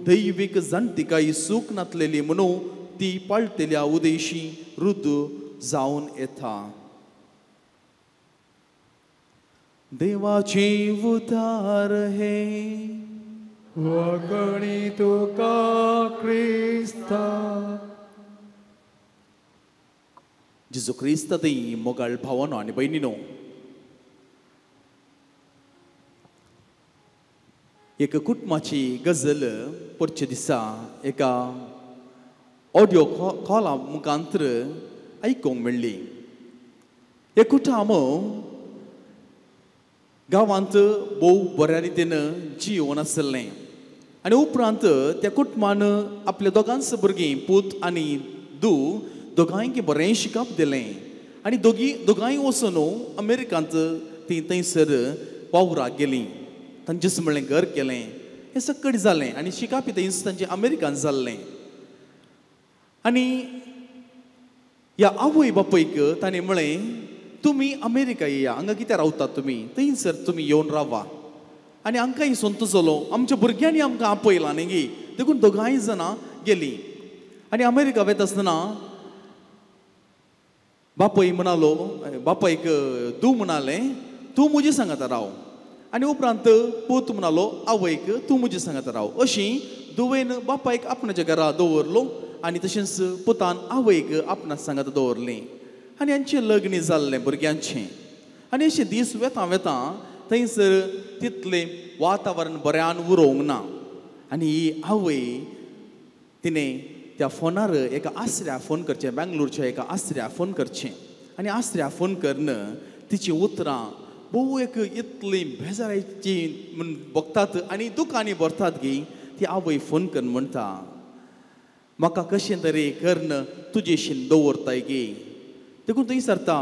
दैवीक जाणटिकाय सूख नातलेली म्हणून ती पाळटेल्या उदेशी रुद्द जावन येता. देवाचे उतार हे. वगणी तुका क्रिस्ता. जेजू क्रिस्तांतय मोगाळ भावानो आनी भयणीनो, एक कुटुंबाची गजल परचे दिसा एका ऑडिओ कॉला मुखांतर आयकूंक मेळ्ळी. एक कुटुंब गांवांत भोव बऱ्या रितीन जियोन आसलें आनी उपरांत त्या कुटुंबान आपल्या दोगांच भुरगीं पूत आनी धूव दोगांयक बरें शिकप दिलें आनी दोगांय वचून अमेरिकांत तीं थंयसर वावराक गेलीं तांचेच म्हणलें घर केलें हें सगळें जालें आनी शिकापी थंयच तांचें अमेरिकांत जाल्लें आनी ह्या आवय बापयक ताणें म्हळें तुमी अमेरिका येया हांगा कित्याक रावतात तुमी थंयसर तुमी येवन रावा आनी आमकांय संत चलो आमच्या भुरग्यांनी आमकां आपयलां न्ही गे देखून दोगांय जाणां गेलीं आनी अमेरिका वयता आसतना बापय म्हणालो बापायक तूं म्हणालें तूं म्हजे सांगात राव आनी उपरांत पूत म्हणालो आवयक तूं म्हजे सांगात राव अशीं धुवेन बापायक आपणाच्या घरा दवरलो आनी तशेंच पुतान आवयक आपणा सांगात दवरलें आनी हांचें लग्न जाल्लें भुरग्यांचें आनी अशें दीस वेता वेता थंयसर तितलें वातावरण बऱ्यान उरोवंक ना आनी ही आवय तिणें त्या फोनार एका आसऱ्या फोन करचें बेंगलोरच्या एका आसऱ्या फोन करचें आनी आसऱ्या फोन करन तिचीं उतरां भोव एक इतलीं बेजाराची म्हण बगतात आनी दुखांनी भरतात गी ती आवय फोन करून म्हणटा म्हाका कशें तरी करन तुजेशीं दवरताय गे देखून थंय सरता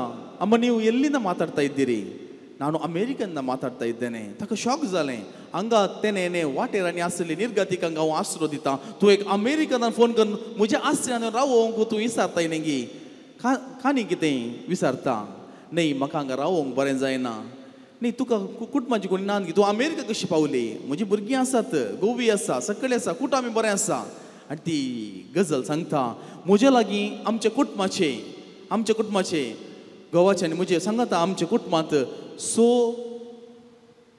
अम्मा ನೀವು ಎಲ್ಲಿಂದ ಮಾತಾಡ್ತಾ ಇದ್ದೀರಿ ನಾನು ಅಮೆರಿಕದಿಂದ ಮಾತಾಡ್ತಾ ಇದ್ದೇನೆ ताका शॉक जालें हांगा तेणें वाटेरांनी आसली निर्गतीक हांगा हांव आसरो दिता तूं एक अमेरिकांतल्यान फोन करून म्हज्या आसऱ्यान रावोंक तूं विचारताय न्ही गे कानी कितें विचारता न्ही म्हाका हांगा रावोंक बरें जायना न्ही तुका कुटुंबाची कोणी ना न्ही तूं अमेरिका कशी पावली म्हजी भुरगीं आसात गोवी आसा सगळें आसा कुटुंब आमी बरें आसा आनी ती गजाल सांगता म्हज्या लागीं आमच्या कुटुंबाचे गोवाचे आनी म्हजे सांगता आमच्या कुटुंबांत 100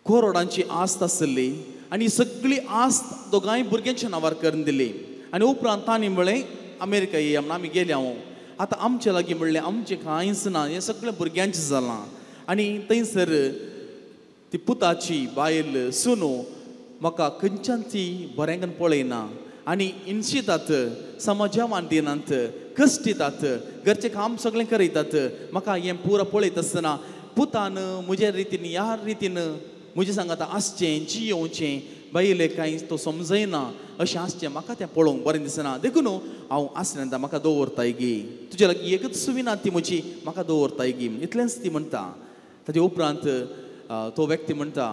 करोडांची आस्त आसली आनी सगळी आस्त दोगांय भुरग्यांच्या नांवार करून दिली आनी उपरांत तांणी म्हळें अमेरिका येया म्हण आमी गेले हांव आतां आमच्या लागीं म्हणलें आमचें कांयच ना हें सगळें भुरग्यांचें जालां आनी थंयसर ती पुताची बायल सुनो म्हाका खंयच्यान ती बरेंकन पळयना आनी इन्शितात समाजा दिनांत कश्ट दितात घरचें काम सगळें करयतात म्हाका हें पुरो पळयत आसतना पुतान म्हज्या रितीन ह्या रितीन म्हजें सांगात आसचें जियोवचें बायलेक कांय तो समजयना अशें आसचें म्हाका तें पळोवंक बरें दिसना देखून हांव आसलें म्हाका दवरताय गे तुज्या लागीं एकच सुविना ती म्हजी म्हाका दवरताय गे इतलेंच ती म्हणटा ताचे उपरांत तो व्यक्ती म्हणटा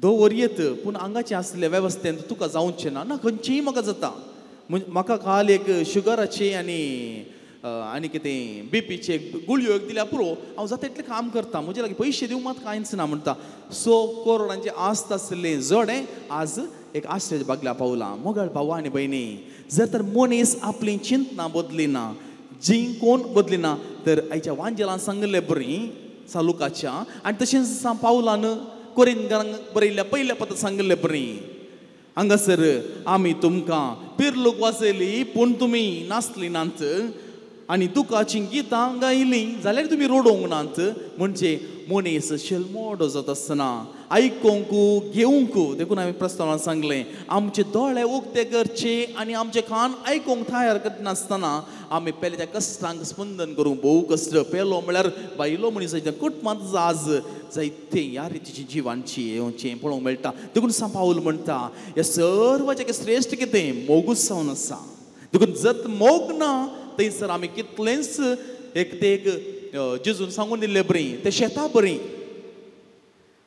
दवर येत पूण हांगाचें आसलें वेवस्थेन तुका जावचें ना खंयचीय म्हाका जाता म्हाका काल एक शुगराची आनी कितें बीपीचे गुळयो एक दिल्या पुरो हांव जाता इतलें काम करता म्हजे लागीं पयशे दिवंक मात कांयच ना म्हणटा 100 करोडांची आस्त आसलें जडें आज एक आश्चर्य बागल्या पावलां मोगाळ भाव आनी भयणी जर तर मनीस आपली चिंतना बदलिना जिंकोन बदलिना तर आयच्या वांजेलान सांगलें बरीं सालुकाच्या आनी तशेंच पावलान कोरिंथांक बरयल्ल्या पयल्या पत्र सांगलें बरीं हांगासर आमी तुमकां पिर्लूक वाचयली पूण तुमी नासली नात आनी दुखाची गितां गायलीं जाल्यार तुमी रडोवंक नात म्हणजे मनीस शेलमोडो जाता आसतना आयकोंक घेवंक देखून हांवें प्रस्तावान सांगलें आमचे दोळे उक्ते करचे आनी आमचे कान आयकोंक तयार करनासतना आमी पयल्या त्या कश्टांक स्पंदन करूंक भोव कश्ट पेलो म्हळ्यार बायलो मनीसाच्या कुटुंबांत आज जायते ह्या रितीची जिवांची येवचें पळोवंक मेळटा देखून सांपावल म्हणटा ह्या सर्वाचें श्रेश्ठ कितें मोगूच जावन आसा देखून जर मोग ना थंयसर आमी कितलेंच एक जेजून सांगून दिल्लें बरीं तें शेतां बरीं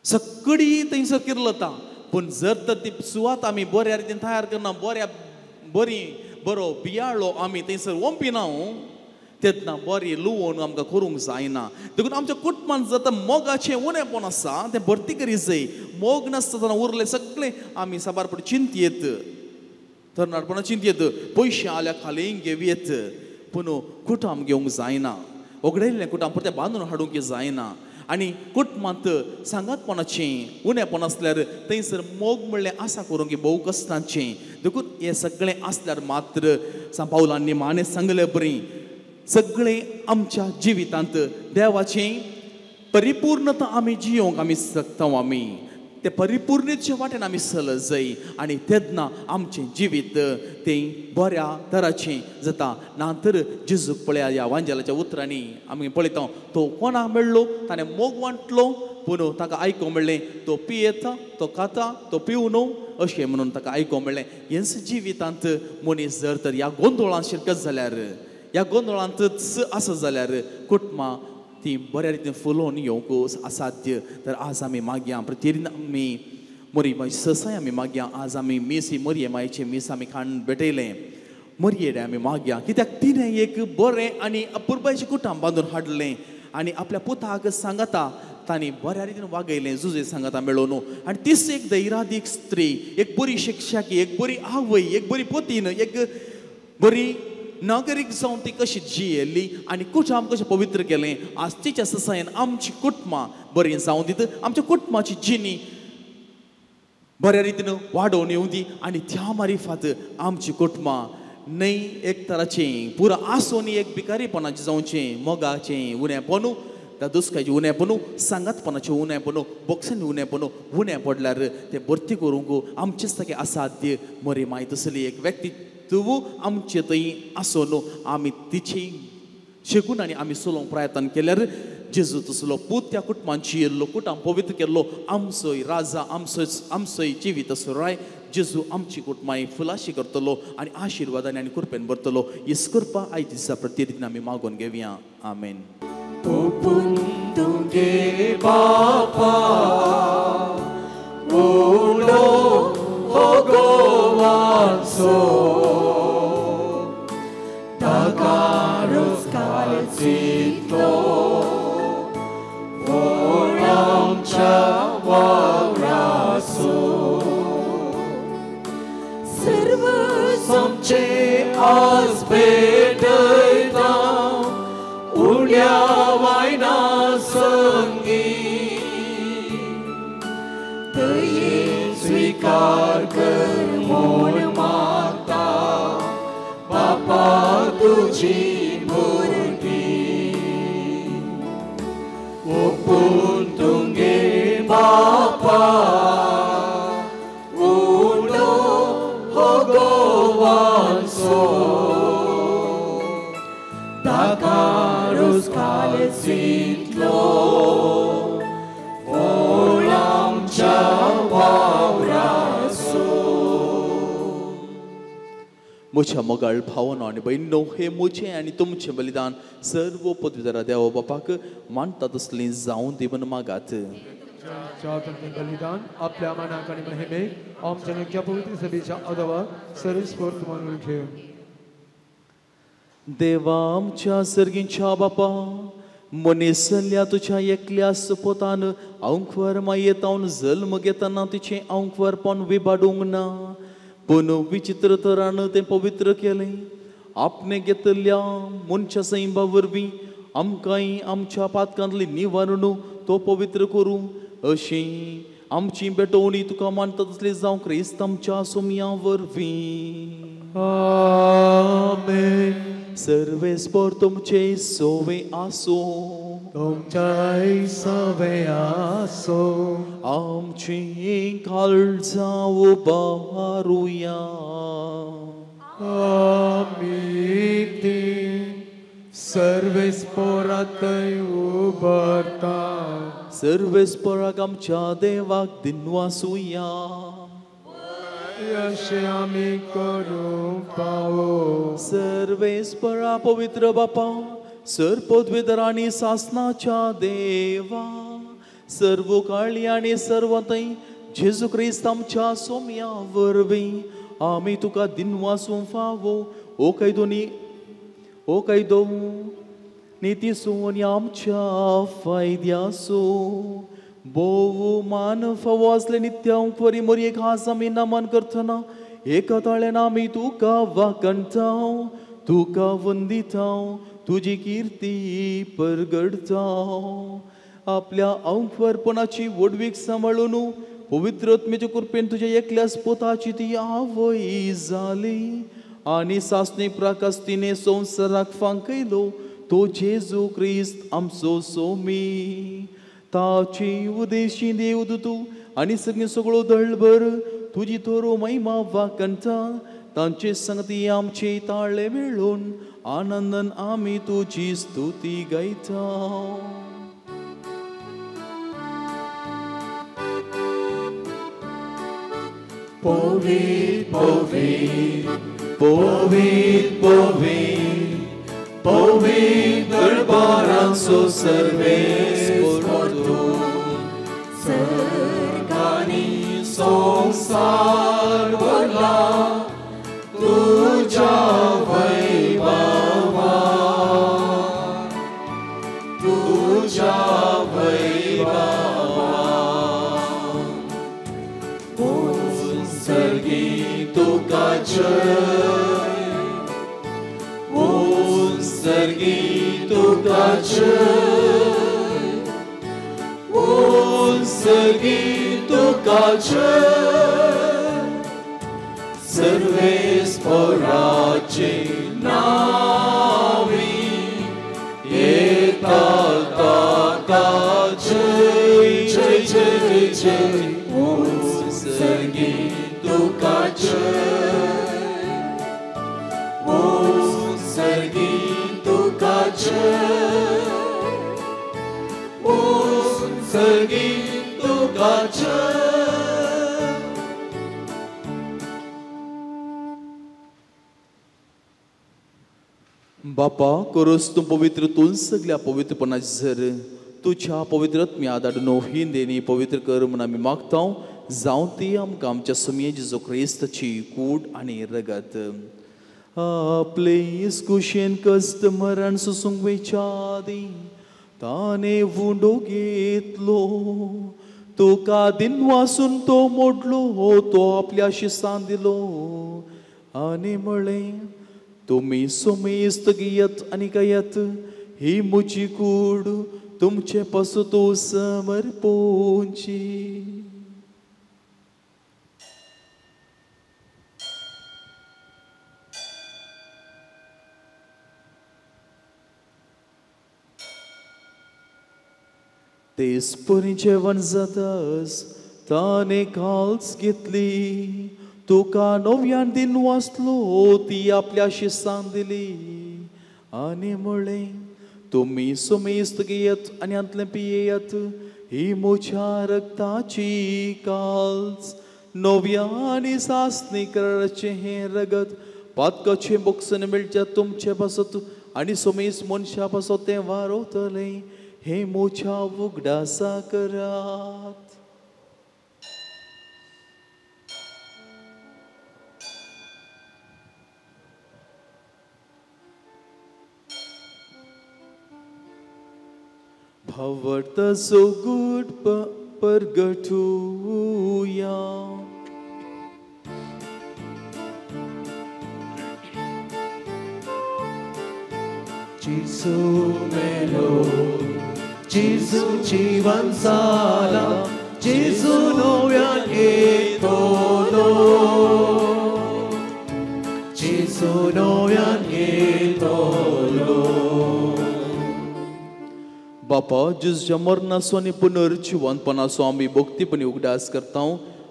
सगळी थंयसर किर्लता पूण जर तर ती सुवात आमी बऱ्या रितीन तयार करना बरो बियाळो आमी थंयसर वंपिना तेन्ना बरी लुवोन आमकां करूंक जायना देखून आमच्या कुटुंबांत जर मोगाचें उणेपण आसा तें भरती करी जाय मोग नासतना उरलें सगळें आमी साबारपण चिंतयेत तरणाटपणां चिंतयेत पयशे आल्या खाली घेवयेत पूण कुटुंब घेवंक जायना ओगडयल्लें कुटुंब परतें बांदून हाडूंक जायना आनी कुटुंबांत सांगातपणाचें उणेपण आसल्यार थंयसर मोग म्हणलें आसा करूंक भोव कश्टाचें देखून हें सगळें आसल्यार मात्र सांपावलान निमाणें सांगलें बरीं सगळें आमच्या जिवितांत देवाचें परिपूर्णता आमी जियोंक आमी शकता आमी ते परिपूर्णेच्या वाटेन आमी चल जाय आनी तेन्ना आमचें जिवीत तें बऱ्या तराचें जाता नातर जेजूक पळया ह्या वांजेलाच्या उतरांनी आमी पळयता तो कोणाक मेळ्ळो ताणें मोग वांटलो पूण ताका आयकूंक म्हणलें तो पियेता तो खाता तो पिवू न्हू अशें म्हणून ताका आयकूंक म्हणलें. हेच जिवितांत मनीस जर तर ह्या गोंधळांत शिरकत जाल्यार ह्या गोंधळांतच आसत जाल्यार कुटुंबां ती बऱ्या रितीन फुलोवन येवंक असाध्य. तर आज आमी मागया प्रतिदिन आमी मोरी माई ससाय आमी मागया. आज आमी मीस ही मोरये मायेचें मीस आमी खाण भेटयलें मोरये आमी मागया कित्याक तिणें एक बरें आनी अपुरबायेचें कुटुंब बांदून हाडलें आनी आपल्या पुताक सांगता तांणी बऱ्या रितीन वागयलें जुजे सांगता मेळोवन. आनी तीच एक धैर्यादीक स्त्री एक बरी शिक्षकी एक बरी आवय एक बरी पतीन एक बरी नागरीक जावन ती कशी जियेल्ली आनी कुटुंब कशें पवित्र केलें. आज तिच्या ससायन आमची कुटुंबां बरीं जावं दीत आमच्या कुटुंबाची जिणी बऱ्या रितीन वाडोवन येवं दी आनी त्या मारिफात आमची कुटुंबां न्हय एक तराचें पुरो आसून एक भिकारीपणाचें जावचें मोगाचें उणेंपणू त्या दुस्काचें उणेंपणू सांगातपणाचें उणेंपणू बोक्सांनी उणेंपणू उणें पडल्यार तें भरती करूंक आमचेच तागे असाध्य. मोरी माय तसली एक व्यक्ती तूं आमचे थंय आसून आमी तिची शिकून आनी आमी चलोवंक प्रयत्न केल्यार जेजू तसलो पूत त्या कुटुंबांची येयल्लो कुटुंब पवित्र केल्लो आमचोय राजा आमचोय जिवीत असो राय जेजू आमची कुटुंबां फुलाशी करतलो आनी आशिर्वादांनी आनी कृपेन भरतलो. हीच कृपा आयज दिसा प्रतिदिन आमी मागून घेवया. आमेन. ओपून तुगे बापा उडो भगवानचो ताकारूच काळजितलो व्हड आमच्या वावराचो सर्व आमचे आज भेटयता उण्या वायना संगी दये स्वीकार कर म्हूण मागता बापा तुजी भुरगीं ओपून तुगे बापा उडो भगवानचो ताकारूच काळजितलो व्हड आमच्या वावराचो. म्हज्या मोगाळ भावनो आनी भयणो हे म्हजें आनी तुमचें बलिदान सर्व पदवीधरा देवा बापाक मानता तसलीं जावं दी म्हूण मागात. बलिदान आपल्या मनाक आनी महिमेक आमच्या नक्या पवित्र सभेच्या अदवा सर्वस्फूर्त म्हणून ठेव. देवा आमच्या सर्गींच्या बापा मनीसल्या तुझ्या एकल्या सुपोतान अंकवर मायेतावन जल्म घेतना तिचें अंकवरपण विबाडूंक ना पूण विचित्र तरान तें पवित्र केलें. आपणे घेतल्या मनशा सैंबा वरवीं आमकांय आमच्या पातकांतली निवारण तो पवित्र करूं अशी आमची बेटवणी तुका मानता तसली जावं क्रिस्त आमच्या सोमया वरवीं. आमेन. सर्वेस्पर तुमचे सोवे आसो तुमच्या सवे आसो आमची काळजां उबारुया. आमी ती सर्वेस्परांतय उबारता सर्वेस्पराक आमच्या देवाक दिनवासुया. अशें आमी करूंक पावो. सर्वेस्परा पवित्र बापा सर पदवीधरांनी सासनाच्या देवा सर्व काळी आनी सर्वतय जेजू क्रिस्त आमच्या सोम्या वरवीं आमी तुका दिनवासूं फावो ओ कैदो नीती सोनी आमच्या फायद्यासो बोव मान फावो असले नित्य अंकवरी मोरी एक हास आमी नमन करतना एका ताळ्यान आमी तुका वाकणटाव तुका वंदिताव तुजी कीर्ती परगडताव. आपल्या अंकवरपणाची वडवीक सांबाळून पवित्र आत्मेच्या कृपेन तुज्या एकल्याच पोताची ती आवय जाली आनी सासणे प्राकास्तीने संवसाराक फांकयलो तो जेजू क्रिस्त आमचो सोमी. ताची उदेशी देव तूं आनी सगळो दळभर तुजी थोरो महिमा वाकणटा तांचे संगती आमचे ताळे मेळून आनंदान आमी तुजी स्तुती गायता. Povit, povit, povit, povit, povit दरबारांचो Sarves परतून सर्गांनी संसार भरला तुझ्या वैभवान, तुझ्या वैभवान. सर्गी तुका जय, सर्गी तुका जय, सर्गी तुका जय. सर्वेस्पराचे नावी येता ताका जय, जय जय जय. सर्गी तुका जय, सर्गी तुका जय, सर्गी तुका जय. बापा करोस तूं पवित्रतून सगळ्या पवित्रपणाची झर तुझ्या पवित्रत्म्या आदाडनो ही देणी पवित्र कर म्हूण आमी मागता जावं ती आमकां आमच्या सुमये जेजू क्रिस्ताची कूड आनी रगत. आपले कुशेन कश्ट मरण सुसूंक वयच्या आदी ताणे वुंडो घेतलो, तुका दिन वासून तो मोडलो, तो आपल्या शिसान दिलो आनी म्हळें तुमी सोमेस्त घेयात आनी खायात, ही म्हजी कूड तुमचे पासो तो समर्पोवची. तेसपरी जेवण जाताच ताणे काल्स घेतली, तुका नव्यान दिन वाचलो, ती आपल्या शिसान दिली आनी म्हळें तुमी सोमेस्त घेयात आनी अंतलें पियेयात, ही म्हज्या रक्ताची काल्स नव्या आनी सासणी कराराचें हें रगत पातकाचें बोगसन मेळच्या तुमचे पासत आनी सोमेस मनशा पासत तें वारोतलें, हे मोच्या उगडासा करात. भावार्थाचो गूढ परगटुया. Jesu melo, Jesu जीवन जाला, Jesu नव्यान येतलो, Jesu नव्यान येतलो. बापा जेजूच्या मरणाचो आनी पुनर्जिवनपणाचो आमी भक्तीपणी उगडास करता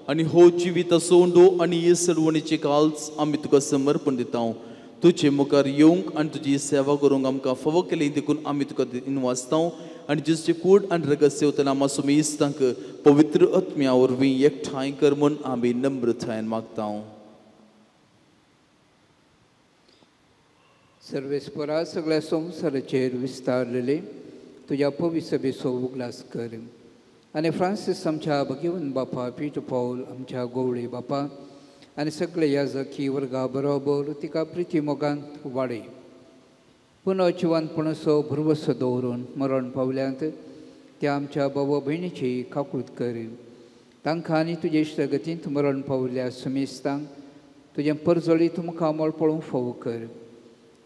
आनी हो जिवीत सोंडो आनी हे सडवणीचे काल्स आमी तुका समर्पण दिता. तुजे मुखार येवंक आनी तुजी सेवा करूंक आमकां फावो केलें देखून आमी तुका इनवासता आनी जेजूचे कूड आनी रगत सेवतना आमी सुमेस्तांक पवित्र आत्म्या वरवीं एकठांय कर म्हूण आमी नम्रतायेन मागता. सर्वेस्परा सगळ्या संवसाराचेर विस्तारलेले तुझ्या पवित्र सभेचो उगडास कर आनी फ्रांसीस आमच्या भगिवन बापा, पीटर पौल आमच्या गोवळे बापा आनी सगळे याजकी वर्गा बरोबर तिका प्रिती मोगांत वाडय. पुनर्जिवनपणाचो भरवसो दवरून मरण पावल्यांत त्या आमच्या भावा भयणीची काकूळट कर. तांकां आनी तुजे इश्टगतींत मरण पावल्ल्या समेस्तांक तुजें परजळीत मुखार मळपळोवंक फावो कर.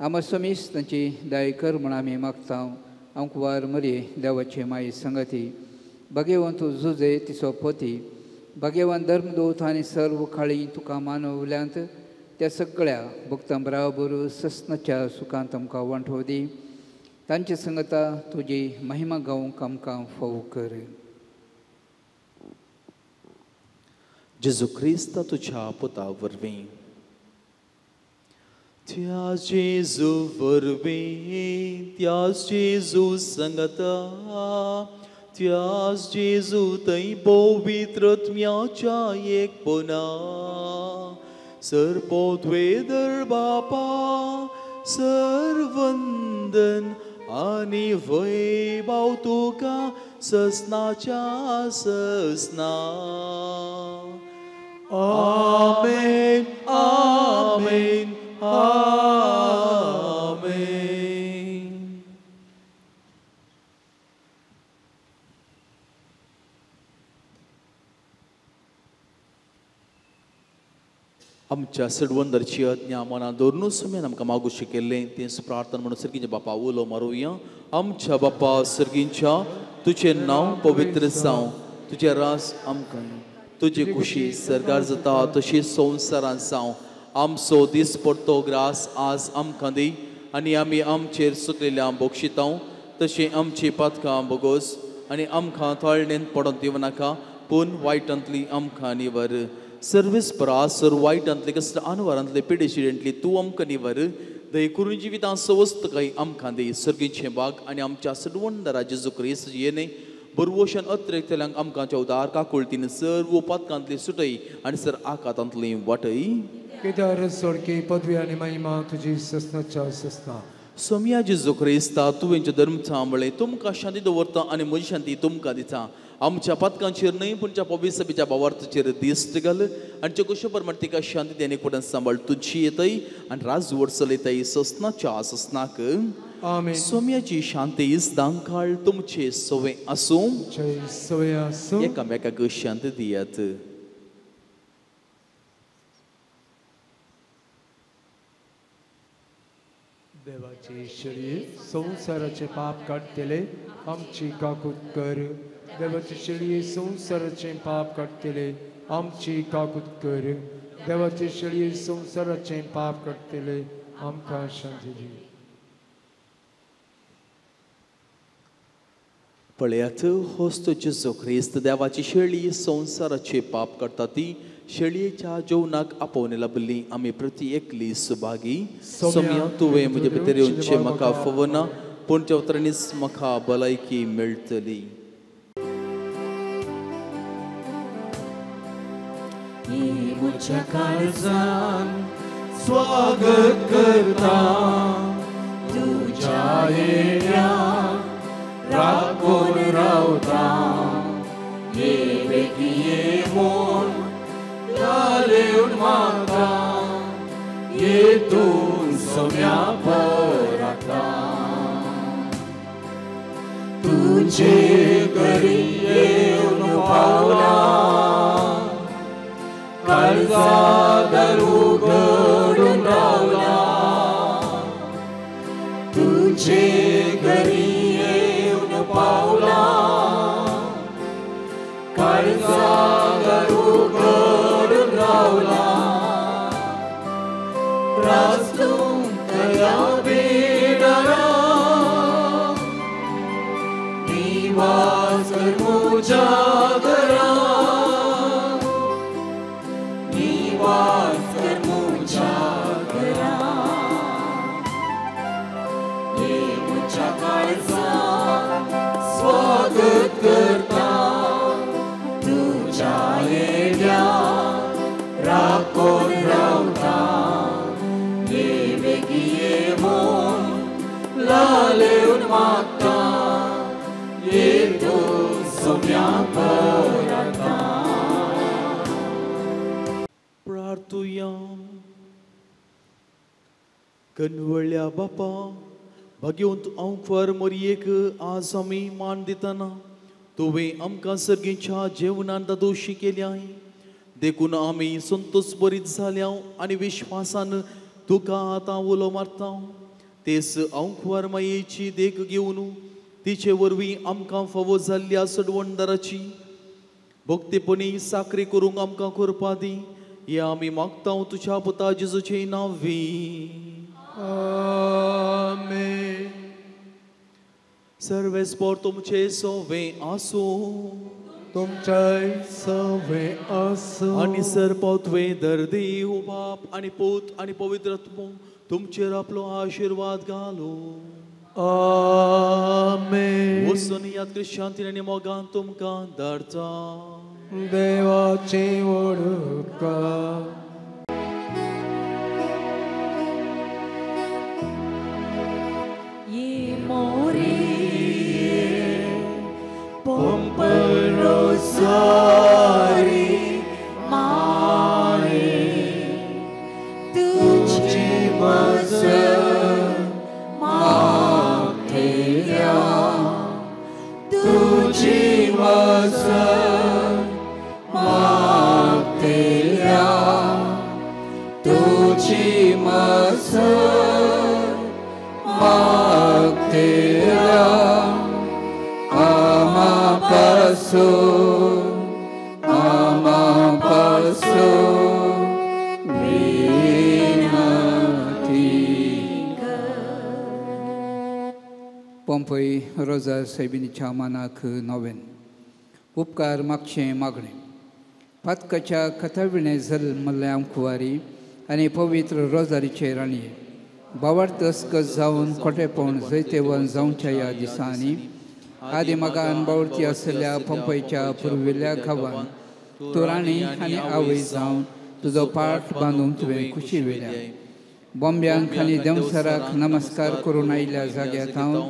आमी समेस्तांची दया कर म्हूण आमी मागता. अंकुवार मरे देवाचे माये संगती, भगेवंत जुजे तिचो पती, भगेवान धर्मदूत आनी सर्व काळी तुका मानवल्यांत त्या सगळ्या भक्तां बराबर सस्नाच्या सुखांत आमकां वांटो दी. तांचे संगता तुजी महिमा गावंक आमकां फावो कर. जेजू क्रिस्ता तुझ्या पुता वरवीं त्या जेजू वरवीं त्या जेजू संगता त्याच जेजू थंय पवित्रत्म्याच्या एकपणा सर्पोद्वेदर बापा सर्वंदन आनी वैभव तुका ससनाच्या ससना. आमेन आमेन आमेन. आमच्या सडवंदरची आज्ञा मना दवरून समेन आमकां मागू शिकयल्लें तेच प्रार्थना म्हणून सर्गीच्या बापा उलो मारूया. आमच्या बापा सर्गींच्या तुजें नांव पवित्र जावं, तुजें रास आमकां, तुजी खुशी सरकार जाता तशी संवसारांत जावं. आमचो दीस पडतो ग्रास आज आमकां दी आनी आमी आमचेर सुकलेल्या बोक्षिता तशी आमची पातकां बोगोस आनी आमकां तळणेंत पडोन दिवं नाका पूण वायटांतली आमकां निवर. सर्वीस परासर वायटांतले कसले अनवरांतले पिडेशिडेंतली तूं आमकां निवर. दय करून जिवितां सवस्त काही आमकां दी. सर्गीचे बाग आनी आमच्या सडवंदरा जेजू क्रिस्त येणे बरवोशन अत्रेक्तल्यांक आमकांच्या उदार काकुळतीन सर्व पातकांतली सुटय आनी सर आकांतांतली वाटय. केदार सोडके पदवी आनी महिमा तुजी ससनाच्या ससना. सोम्या जेजू क्रिस्ता तुवेंचे धर्म सांबळे तुमकां शांती दवरता आनी म्हजी शांती तुमकां दिता. आमच्या पातकांचेर न्हय पूण पवित्र सभेच्या भावार्थाचेर दिश्ट घाल आनी च्या कुशा परमाण तिका शांती देणे पडन सांबाळ तुजी येतय आनी राजवट चलयतय ससनाच्या ससनाक. आमेन. सोम्याची शांती दांकाळ तुमचे सवे आसूं. जय सवे आसूं. एकामेकाक शांती दियात. देवाचे शरीर संसाराचे पाप काढतेले आमची काकूत कर. देवाचे शरीर संसाराचे पाप काढतेले आमची काकूत कर. देवाचे शरीर संसाराचे पाप काढतेले आमकां शांती दी. पळयात होस्त जेजू ख्रिस्त देवाची शेळी संसाराचे पाप काडटा ती शेळयेच्या जेवणाक आपोवन लाभली आमी प्रति एकली सुभागी. सोम्या तुवें म्हजे भितर येवचें म्हाका फवना पूण चवतरणीच म्हाका भलायकी मेळटली. म्हज्या काळजान स्वागत करता तुज्या येण्याक राखून रावता. ये बेगी ये म्हूण लालेवन म्हाका येतून सोम्या परता. तुजे घरी येवन पावला काळजादार उगडून रावला. तुजे घरी येवन पावला काळजादार उगडून रावला. रास्तून तया बेडारा निवास कर म्हज्या घरा. निवास कर म्हज्या घरा. ये म्हज्या काळजान स्वागत करता तुज्या येण्याक राखून रावता. ये बेगी ये म्हूण लालेवन मागता येतून सोम्या परता. प्रार्थुया. कनवळ्या बापा भाग्यवंत अंफर मोरयेक आज आमी मान दितना तुवें आमकां सर्गीच्या जेवणान दोशी केल्याय देखून आमी संतोष बरीत जाल्या आनी विश्वासान तुका आतां उलो मारता. तेच अंफर मायेची देख घेवन तिचे वरवीं आमकां फावो जाल्ल्या सडवंदराची भक्तीपणी साखरी करूंक आमकां करपा दी. हे आमी मागता तुज्या पुता जेजूचे नांवी. आमेन. सर्वेस्पर तुमचे सोवे आसूं. तुमचे सवे आसूं. आनी सरपतवे दर देव बाप आनी पूत आनी पवित्र आत्मो तुमचेर आपलो आशीर्वाद घालो. आमेन. वचून याद शांतीन आनी मोगान तुमकां धाडटा. देवाची वडका. Rosarii Mare, tuci mază materia, tuci mază materia, tuci mază materia. Ama paso पंपई रोजा साहेबींच्या मानाक नोवेन उपकार मागचे मागणे पातकाच्या कथाविणे जल्मल्ल्या कुवारी आनी पवित्र रोजारीचे राणये बावार्थ अस्कस जावन खोटेपण जैतेवन जावच्या ह्या दिसांनी आदी मगान बावळती आसलेल्या पंपईच्या पुर्विल्ल्या गांवांत तूं राणी आनी आवय जावन तुजो पाठ बांदूंक तुवें खुशी वेल्या. बॉम्ब्यांक आनी देवसराक नमस्कार करून आयिल्ल्या जाग्यात हांव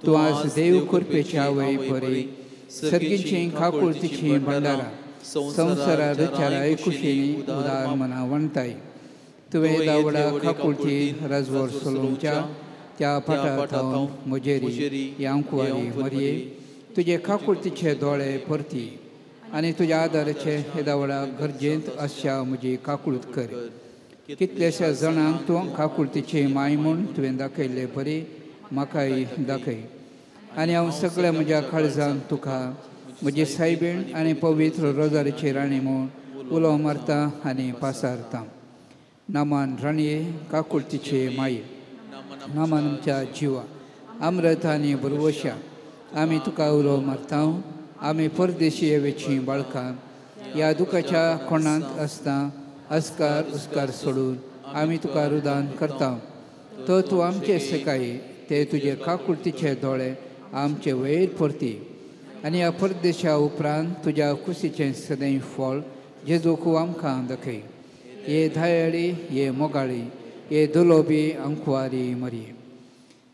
तूं आज देव कृपेची आवय बरी सर्गीची खाकुळतीची भंडारा संवसारा रुचारा कुशीनी उदार मना वणताय. तुवें दावडा खाकुळती राजवड सोलोवच्या त्या पाठांत हांव म्हजेरी यांकुवारी मरये तुजे खाकुळतीचे दोळे परती आनी तुज्या आदाराचे हे दावडा गरजेंत आसच्या म्हजी काकुळत कर. कितल्याश्या जाणांक तूं खाकुळतीची माय म्हूण तुवें दाखयल्ले बरी म्हाकाय दाखय आनी हांव सगळ्या म्हज्या काळजांत तुका म्हजी सायबीण आनी पवित्र रोजारीची राणी म्हूण उलो मारता आनी पासारता. नामान राणये काकुळतीचे माये नामान आमच्या जिवा अमृत आनी बरवशा आमी तुका उलो मारता. आमी परदेशी येवेची बाळकां ह्या दुखाच्या कोणांत आसता अस्कार उस्कार सोडून आमी तुका रुदान करता. तो तूं आमचे सकाळी ते तुजे काकुळतीचे दोळे आमचे वयर परती आनी ह्या परदेशा उपरांत तुज्या कुशीचें सदैव फळ जेजूक आमकां दाखय. ये धायळी ये मोगाळी ये दुलोबी अंकुवारी मरये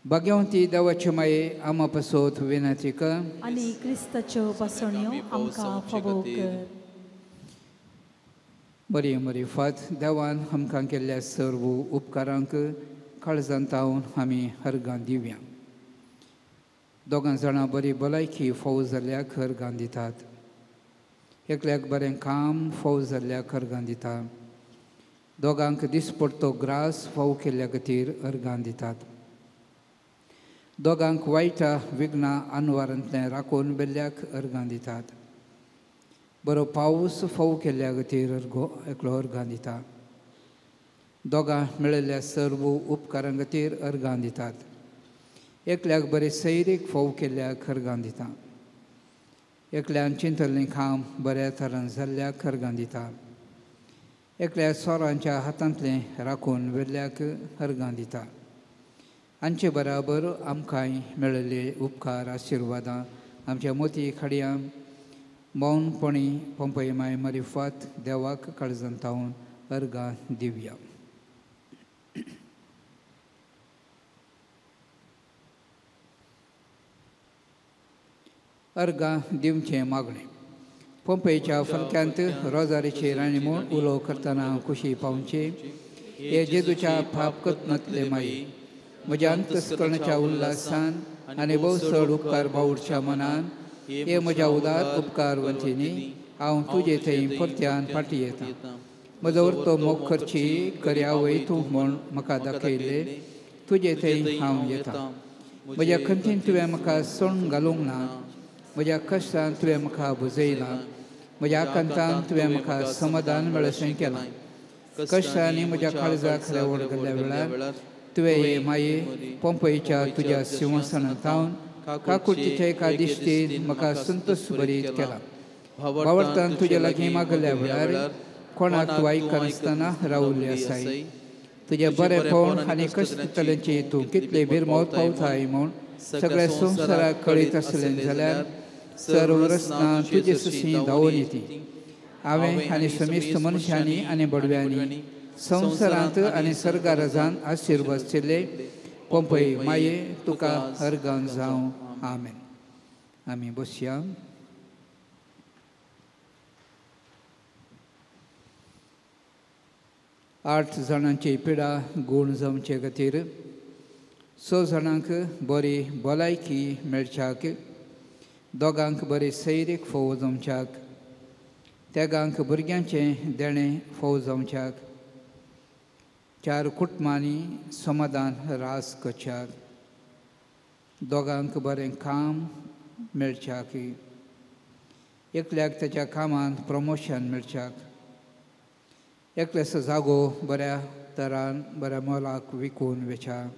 भाग्यवंती देवाचे माये आमा पासत विनंती कर आनी क्रिस्ताच्यो पासण्यो आमकां फावो कर. बरी मरी फात देवान आमकां केल्ल्या सर्व उपकारांक काळजांत हांवन आमी हरगां दिवया. दोगां जाणां बरी भलायकी फावो जाल्ल्याक हरगां दितात. एकल्याक बरें काम फावो जाल्ल्याक हरगां दिता. दोगांक दिसपडतो ग्रास फावो केल्ल्या खातीर हरगां दितात. दोगांक वायटा विघ्नां आनवारांतलें राखून बेल्ल्याक हरगां दितात. बरो पावस फावो केल्ल्या खातीर एकलो हरगां दिता. दोगां मेळिल्ल्या सर्व उपकारां खातीर हरगां दितात. एकल्याक बरे सैरीक फावो केल्ल्याक हरगां दिता. एकल्यान चिंतल्लें काम बऱ्या तरान जाल्ल्याक हरगां दिता. एकल्या सोरांच्या हातांतलें राखून वेल्ल्याक हरगां दिता. हांचे बराबर आमकांय मेळिल्ले उपकार आशिर्वादां आमच्या मोती खडयां मौनपणी पंपई माय मारिफात देवाक काळजांत हांवन हरगां दिवया. हरगां दिवचें मागणें पंपईच्या फलक्यांत रोजारीची राणी म्हूण उलो करतना खुशी पावचे. हे जेजूच्या पाप कत्नातले माये म्हज्या अंतस्करणाच्या उल्हासान आनी भोव चड उपकार बावडच्या मनान हे म्हज्या उदार उपकारवंतीनी हांव तुजे थंय परत्यान फाटी येता. म्हजो उरतो मोग करची करया वय तूं म्हूण म्हाका दाखयले तुजे थंय हांव येता. म्हज्या खंतीन तुवें म्हाका सोण घालूंक ना. म्हज्या कश्टान तुवें म्हाका बुजयलां. म्हज्या आकांतान तुवें म्हाका समाधान मेळशें केलां. कश्टांनी म्हज्या काळजाक रेवड घाल्ल्या वेळार तुवें हे माये पंपईच्या तुज्या सिंहासनांत हांवन काकुळतीच्या एका दिश्टीन म्हाका संतोश भरीत केला. भावार्थान तुजे लागीं मागल्या वेळार कोणाक तूं आयकनासतना रावल्ली आसाय. तुझे बरे पळोवन आनी कश्टतल्यांची तूं कितले भिरमोत पावताय म्हूण सगळ्या संवसाराक कळीत आसलें जाल्यार सर्व रस्तां तुजे सुशी धांवून येती. हांवें आनी समिस्त मनशांनी आनी बडव्यांनी संवसारांत आनी सर्गाराजान आशिर्वाद दिले. पंपय माये तुका अर्गान जावं. आमेन. आमी बसया. आठ जाणांची पिडा गूण जावचे खातीर 6 जाणांक बरी भलायकी मेळच्याक, दोगांक बरी सैरीक फोव जमच्याक, तेगांक भुरग्यांचें देणें फोव जमच्याक, 4 कुटुंबांनी समाधान रास करच्याक, दोगांक बरें काम मेळच्याक, एकल्याक ताच्या कामांत प्रमोशन मेळच्याक, एकल्याचो जागो बऱ्या तरान बऱ्या मोलाक विकून वेचाक,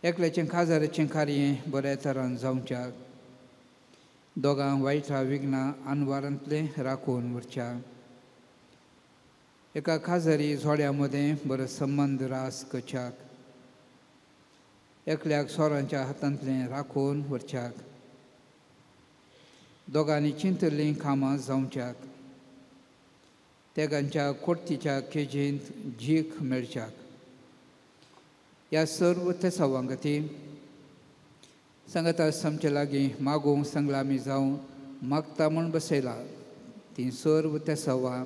एकल्याचें काजाराचें कार्य बऱ्या तरान जावच्याक, दोगां वायटा विघ्नां आनवारांतलें राखून व्हरच्याक, एका काजारी जोड्या मदें बरो संबंद रास करच्याक, एकल्याक सोरांच्या हातांतलें राखून व्हरच्याक, दोगांनी चिंतल्लीं कामां जावच्याक, तेगांच्या कोर्तीच्या केजींत जीख मेळच्याक. ह्या सर्व तेसावां खातीर सांगाता आमचे लागीं मागूंक सांगला आमी जावं मागता म्हूण बसयला तीं सर्व तेसावां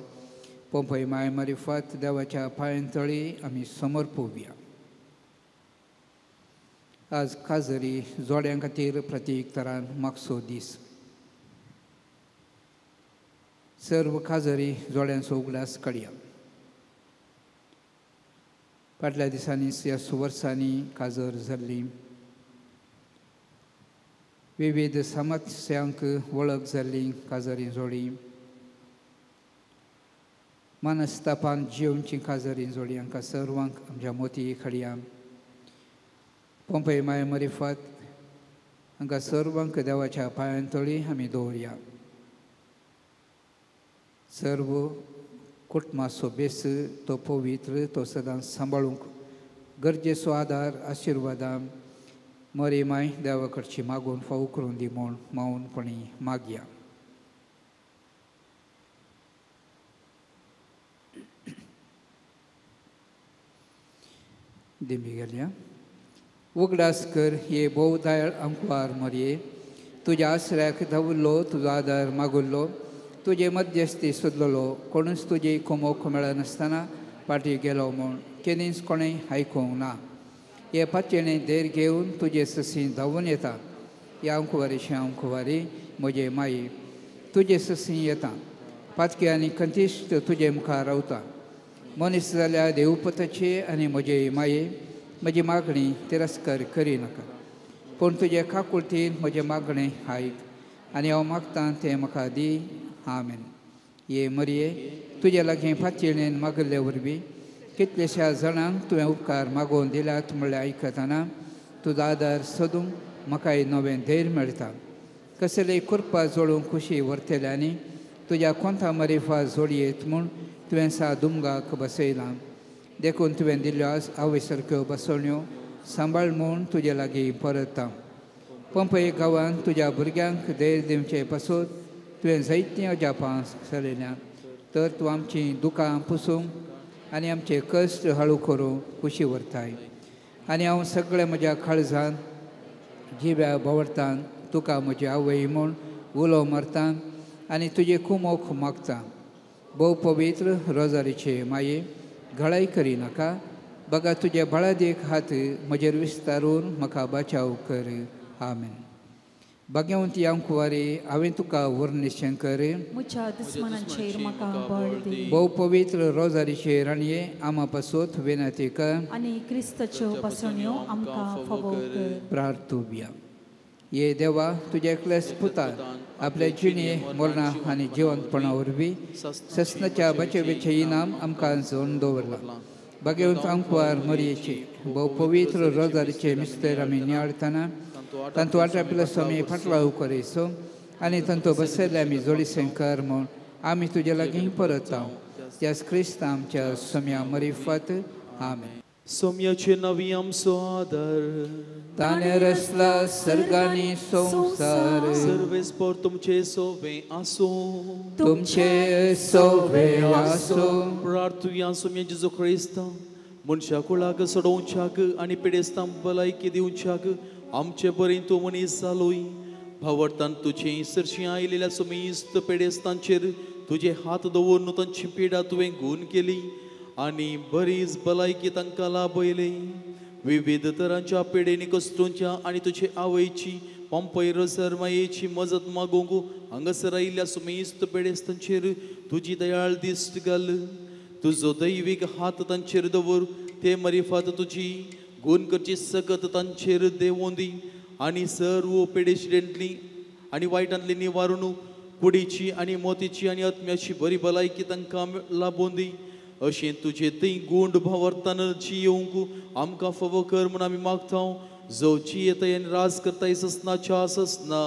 पंपय माय मारिफात देवाच्या पांयतळी आमी समोर पळोवया. आज काजरी जोड्यां खातीर प्रत्येक तरान मागसो दीस. सर्व काजरी जोड्यांचो उगडास काडया. फाटल्या दिसांनी ह्या सुवर्सांनी काजर जाल्ली. विविध समस्यांक वळख जाल्ली काजरी जोडी. मनस्तापान जिवची काजरी जोडी हांकां सर्वांक आमच्या मोती काडया. पंपय माय मारिफात हांकां सर्वांक देवाच्या पांयांतळी आमी दवरया. सर्व कुटुंबाचो बेस तो पवित्र तो सदांच सांबाळूंक गरजेचो आदार आशिर्वादां मरी माय देवा कडची मागून फावो करून दी म्हूण मौनपणी मागया. दिमी गेल्या. उगडास कर ये भोव दयाळ आमकार मरये. तुज्या आसऱ्याक धांवल्लो तुजो आदार मागुल्लो. तुजे मध्यस्थी सोदलेलो कोणूच तुजी कोमोक मेळनासतना फाटीं गेलो म्हूण केन्नीच कोणें आयकूंक ना. हे पातयेणें देर घेवन तुजे ससी धांवून येता. ह्या अंकुवारीशें अंकुवारी म्हजे माये तुजे ससी येता. पातकी आनी कंतिश्ट तुजे मुखार रावता. मनीस जाल्यार देवपुताचे आनी म्हजे माये म्हजी मागणी तिरस्कार करिनाका. पूण तुजे काकुळटीन म्हजें मागणें आयक आनी हांव मागतां तें म्हाका दी. आमेन. ये मरये तुजे लागीं पातयेणेन मागले वरवीं कितलेशा जाणांक तुवें उपकार मागोवन दिल्यात म्हणल्यार आयकतना तुजो आदार सोदूंक म्हाकाय नवें धैर्य मेळटा. कसलेय कुरपा जोडूंक खुशी व्हरतल्यांनी तुज्या कोंता मरिफा जोडयेत म्हूण तुवें सा दुमगाक बसयलां. देखून तुवें दिल्ल्यो आवय सारक्यो बसवण्यो सांबाळ म्हूण तुजे लागीं परतां. पंपय गांवांत तुज्या भुरग्यांक धैर्य दिवचे पासून तुवें जायत्यो जापां चलयल्यात. तर तूं आमचीं दुकां पुसूंक आनी आमचे कश्ट हळू करूंक खुशी व्हरताय. आनी हांव सगळ्या म्हज्या काळजान जिव्या भोंवडटां तुका म्हजी आवय म्हूण उलो मारतां आनी तुजे कुमोक मागतां. भोव पवित्र रोजारीचे माये घळाय करिनाका. बगा तुजे बळादेक हात म्हजेर विस्तारून म्हाका बचाव कर. आमेन. भाग्यवंती अंकुवारी हांवें तुका वर्णिशें कर. म्हज्या दुस्मनांचेर म्हाका बळ दी. भोव पवित्र रोजारीचे राणये आमा पासून विनंती कर आनी क्रिस्ताच्यो बसवण्यो आमकां फावो कर. प्रार्थुया. ये देवा तुजे एकल्याच पुतान आपल्या जिणे मरणा आनी जिवंतपणा वरवीं ससनाच्या बचेवेचें इनाम आमकां जोडून दवरलां. भाग्यवंत अंकुवार मरयेचे भोव पवित्र रोजारीचे मिस्तेर आमी नियाळतना तांतू वाटा पिलस आमी फाटलाव करीसो आनी तांतू बसयले आमी जोडीसें कर म्हूण आमी तुजे लागीं परतांव. त्याच क्रिस्त आमच्या सम्या मरिफात आमेन. सोम्याचे नवी आमचो आदर ताणे रचला सर्गांनी संसार सर्वेस्पर तुमचे सोवे आसो तुमचे सोवे आसो. प्रार्थुया सोम्या जेजू ख्रिस्त मनशा कुळाक सोडोवच्याक आनी पिडेस्तां भलायकी दिवच्याक आमचे बरें तूं मनीस जालोय. भावार्थान तुझे सरशी आयलेल्या सोमेस्त पेडेस्तांचेर तुझे हात दवरून तांची पिडा तुवें गुण केली आनी बरीच भलायकी तांकां लाभयली. विविध तरांच्या पिडेनी कश्टांच्या आनी तुजे आवयची पंपैरसर मायेची मजत मागूंक हांगासर आयिल्ल्या सोमेस्त पेडेस्तांचेर तुजी दयाळ दिश्ट घाल. तुजो दैवीक हात तांचेर दवर ते मरिफात तुजी गुण करची सकत तांचेर देवों दी आनी सर्व पेडेशिडेंतली आनी वायटांतली निवारण कुडीची आनी मोतीची आनी आत्म्याची बरी भलायकी तांकां लाभोवन दी. अशें तुजे ती गुंड भावार्थान जियोवंक आमकां फावो कर म्हूण आमी मागता. जो जियेता आनी राज करता ससनाच्या ससना.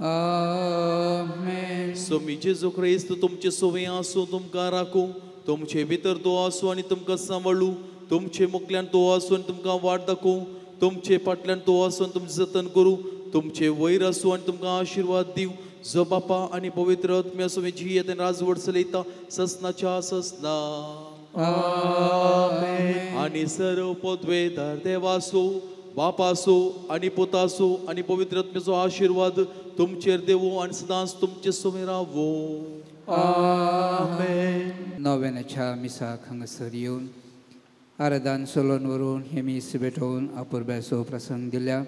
आमेन. सोमी जेजू ख्रिस्त तुमचे सोवे आसूं तुमकां राखूं. तुमचे भितर तो आसूं आनी तुमकां सांबाळूं. तुमचे मुखल्यान तो आसूं आनी तुमकां वाट दाखोवं. तुमचे फाटल्यान तो आसूं आनी तुमचें जतन करूं. तुमचे वयर आसूं आनी तुमकां आशिर्वाद दिवं. जो बापा आनी पवित्र आत्म्या सोमी जियेत आनी राजवट चलयता ससनाच्या ससना. आमेन. आनी सर्व पदवेदार देवासो बापासो आनी पुतासो आनी पवित्र आत्म्याचो आशिर्वाद तुमचेर देवो आनी सदांच तुमचे सोमे रावो. आमेन. नव्यानाच्या मिसाक हांगासर येवन आराधान सोलोन व्हरून हे मीस भेटोवन अपुर्ब्याचो प्रसंग दिल्या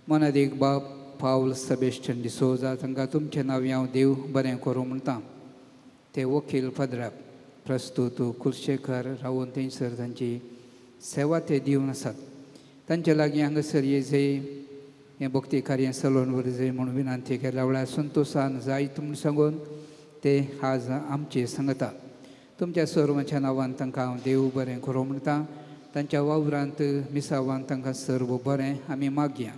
मनादीक बाप पावल सेबेस्टियन डिसोजा तांकां तुमचें नांव हांव देव बरें करूं म्हणटा. ते वकील पदराक प्रस्तूत कुलशेखर रावून थंयसर तांची सेवा ते दिवन आसात. तांचे लागीं हांगासर येजय हें भक्ती कार्य चलोवन व्हरजय म्हणून विनंती केल्या वेळार संतोशान जायत म्हूण सांगून ते आज आमचे सांगता. तुमच्या सर्वांच्या नांवान तांकां हांव देव बरें करूं म्हणटा. तांच्या वावरांत मिसावान तांकां सर्व बरें आमी मागया.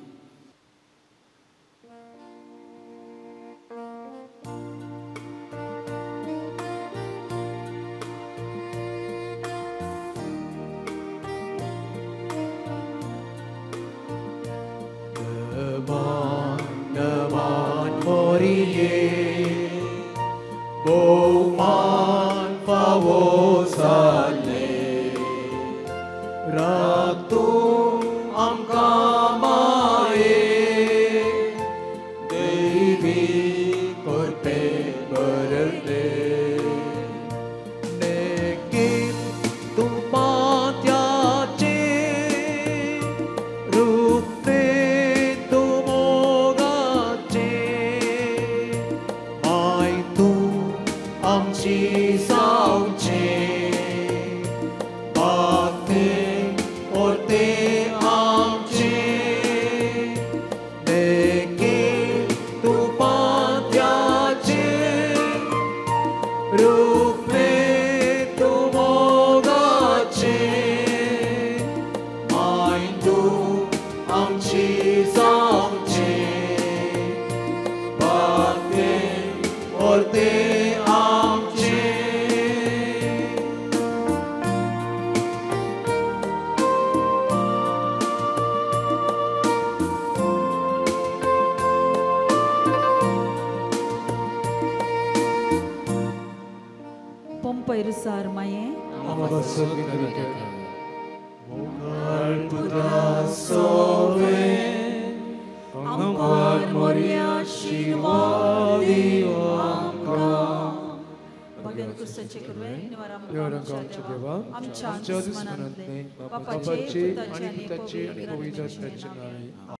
Pompeirusar maye आमच्या दुश्मनांतले बापाचे, पुताचे आणि पवित्र आत्म्याचे नावे.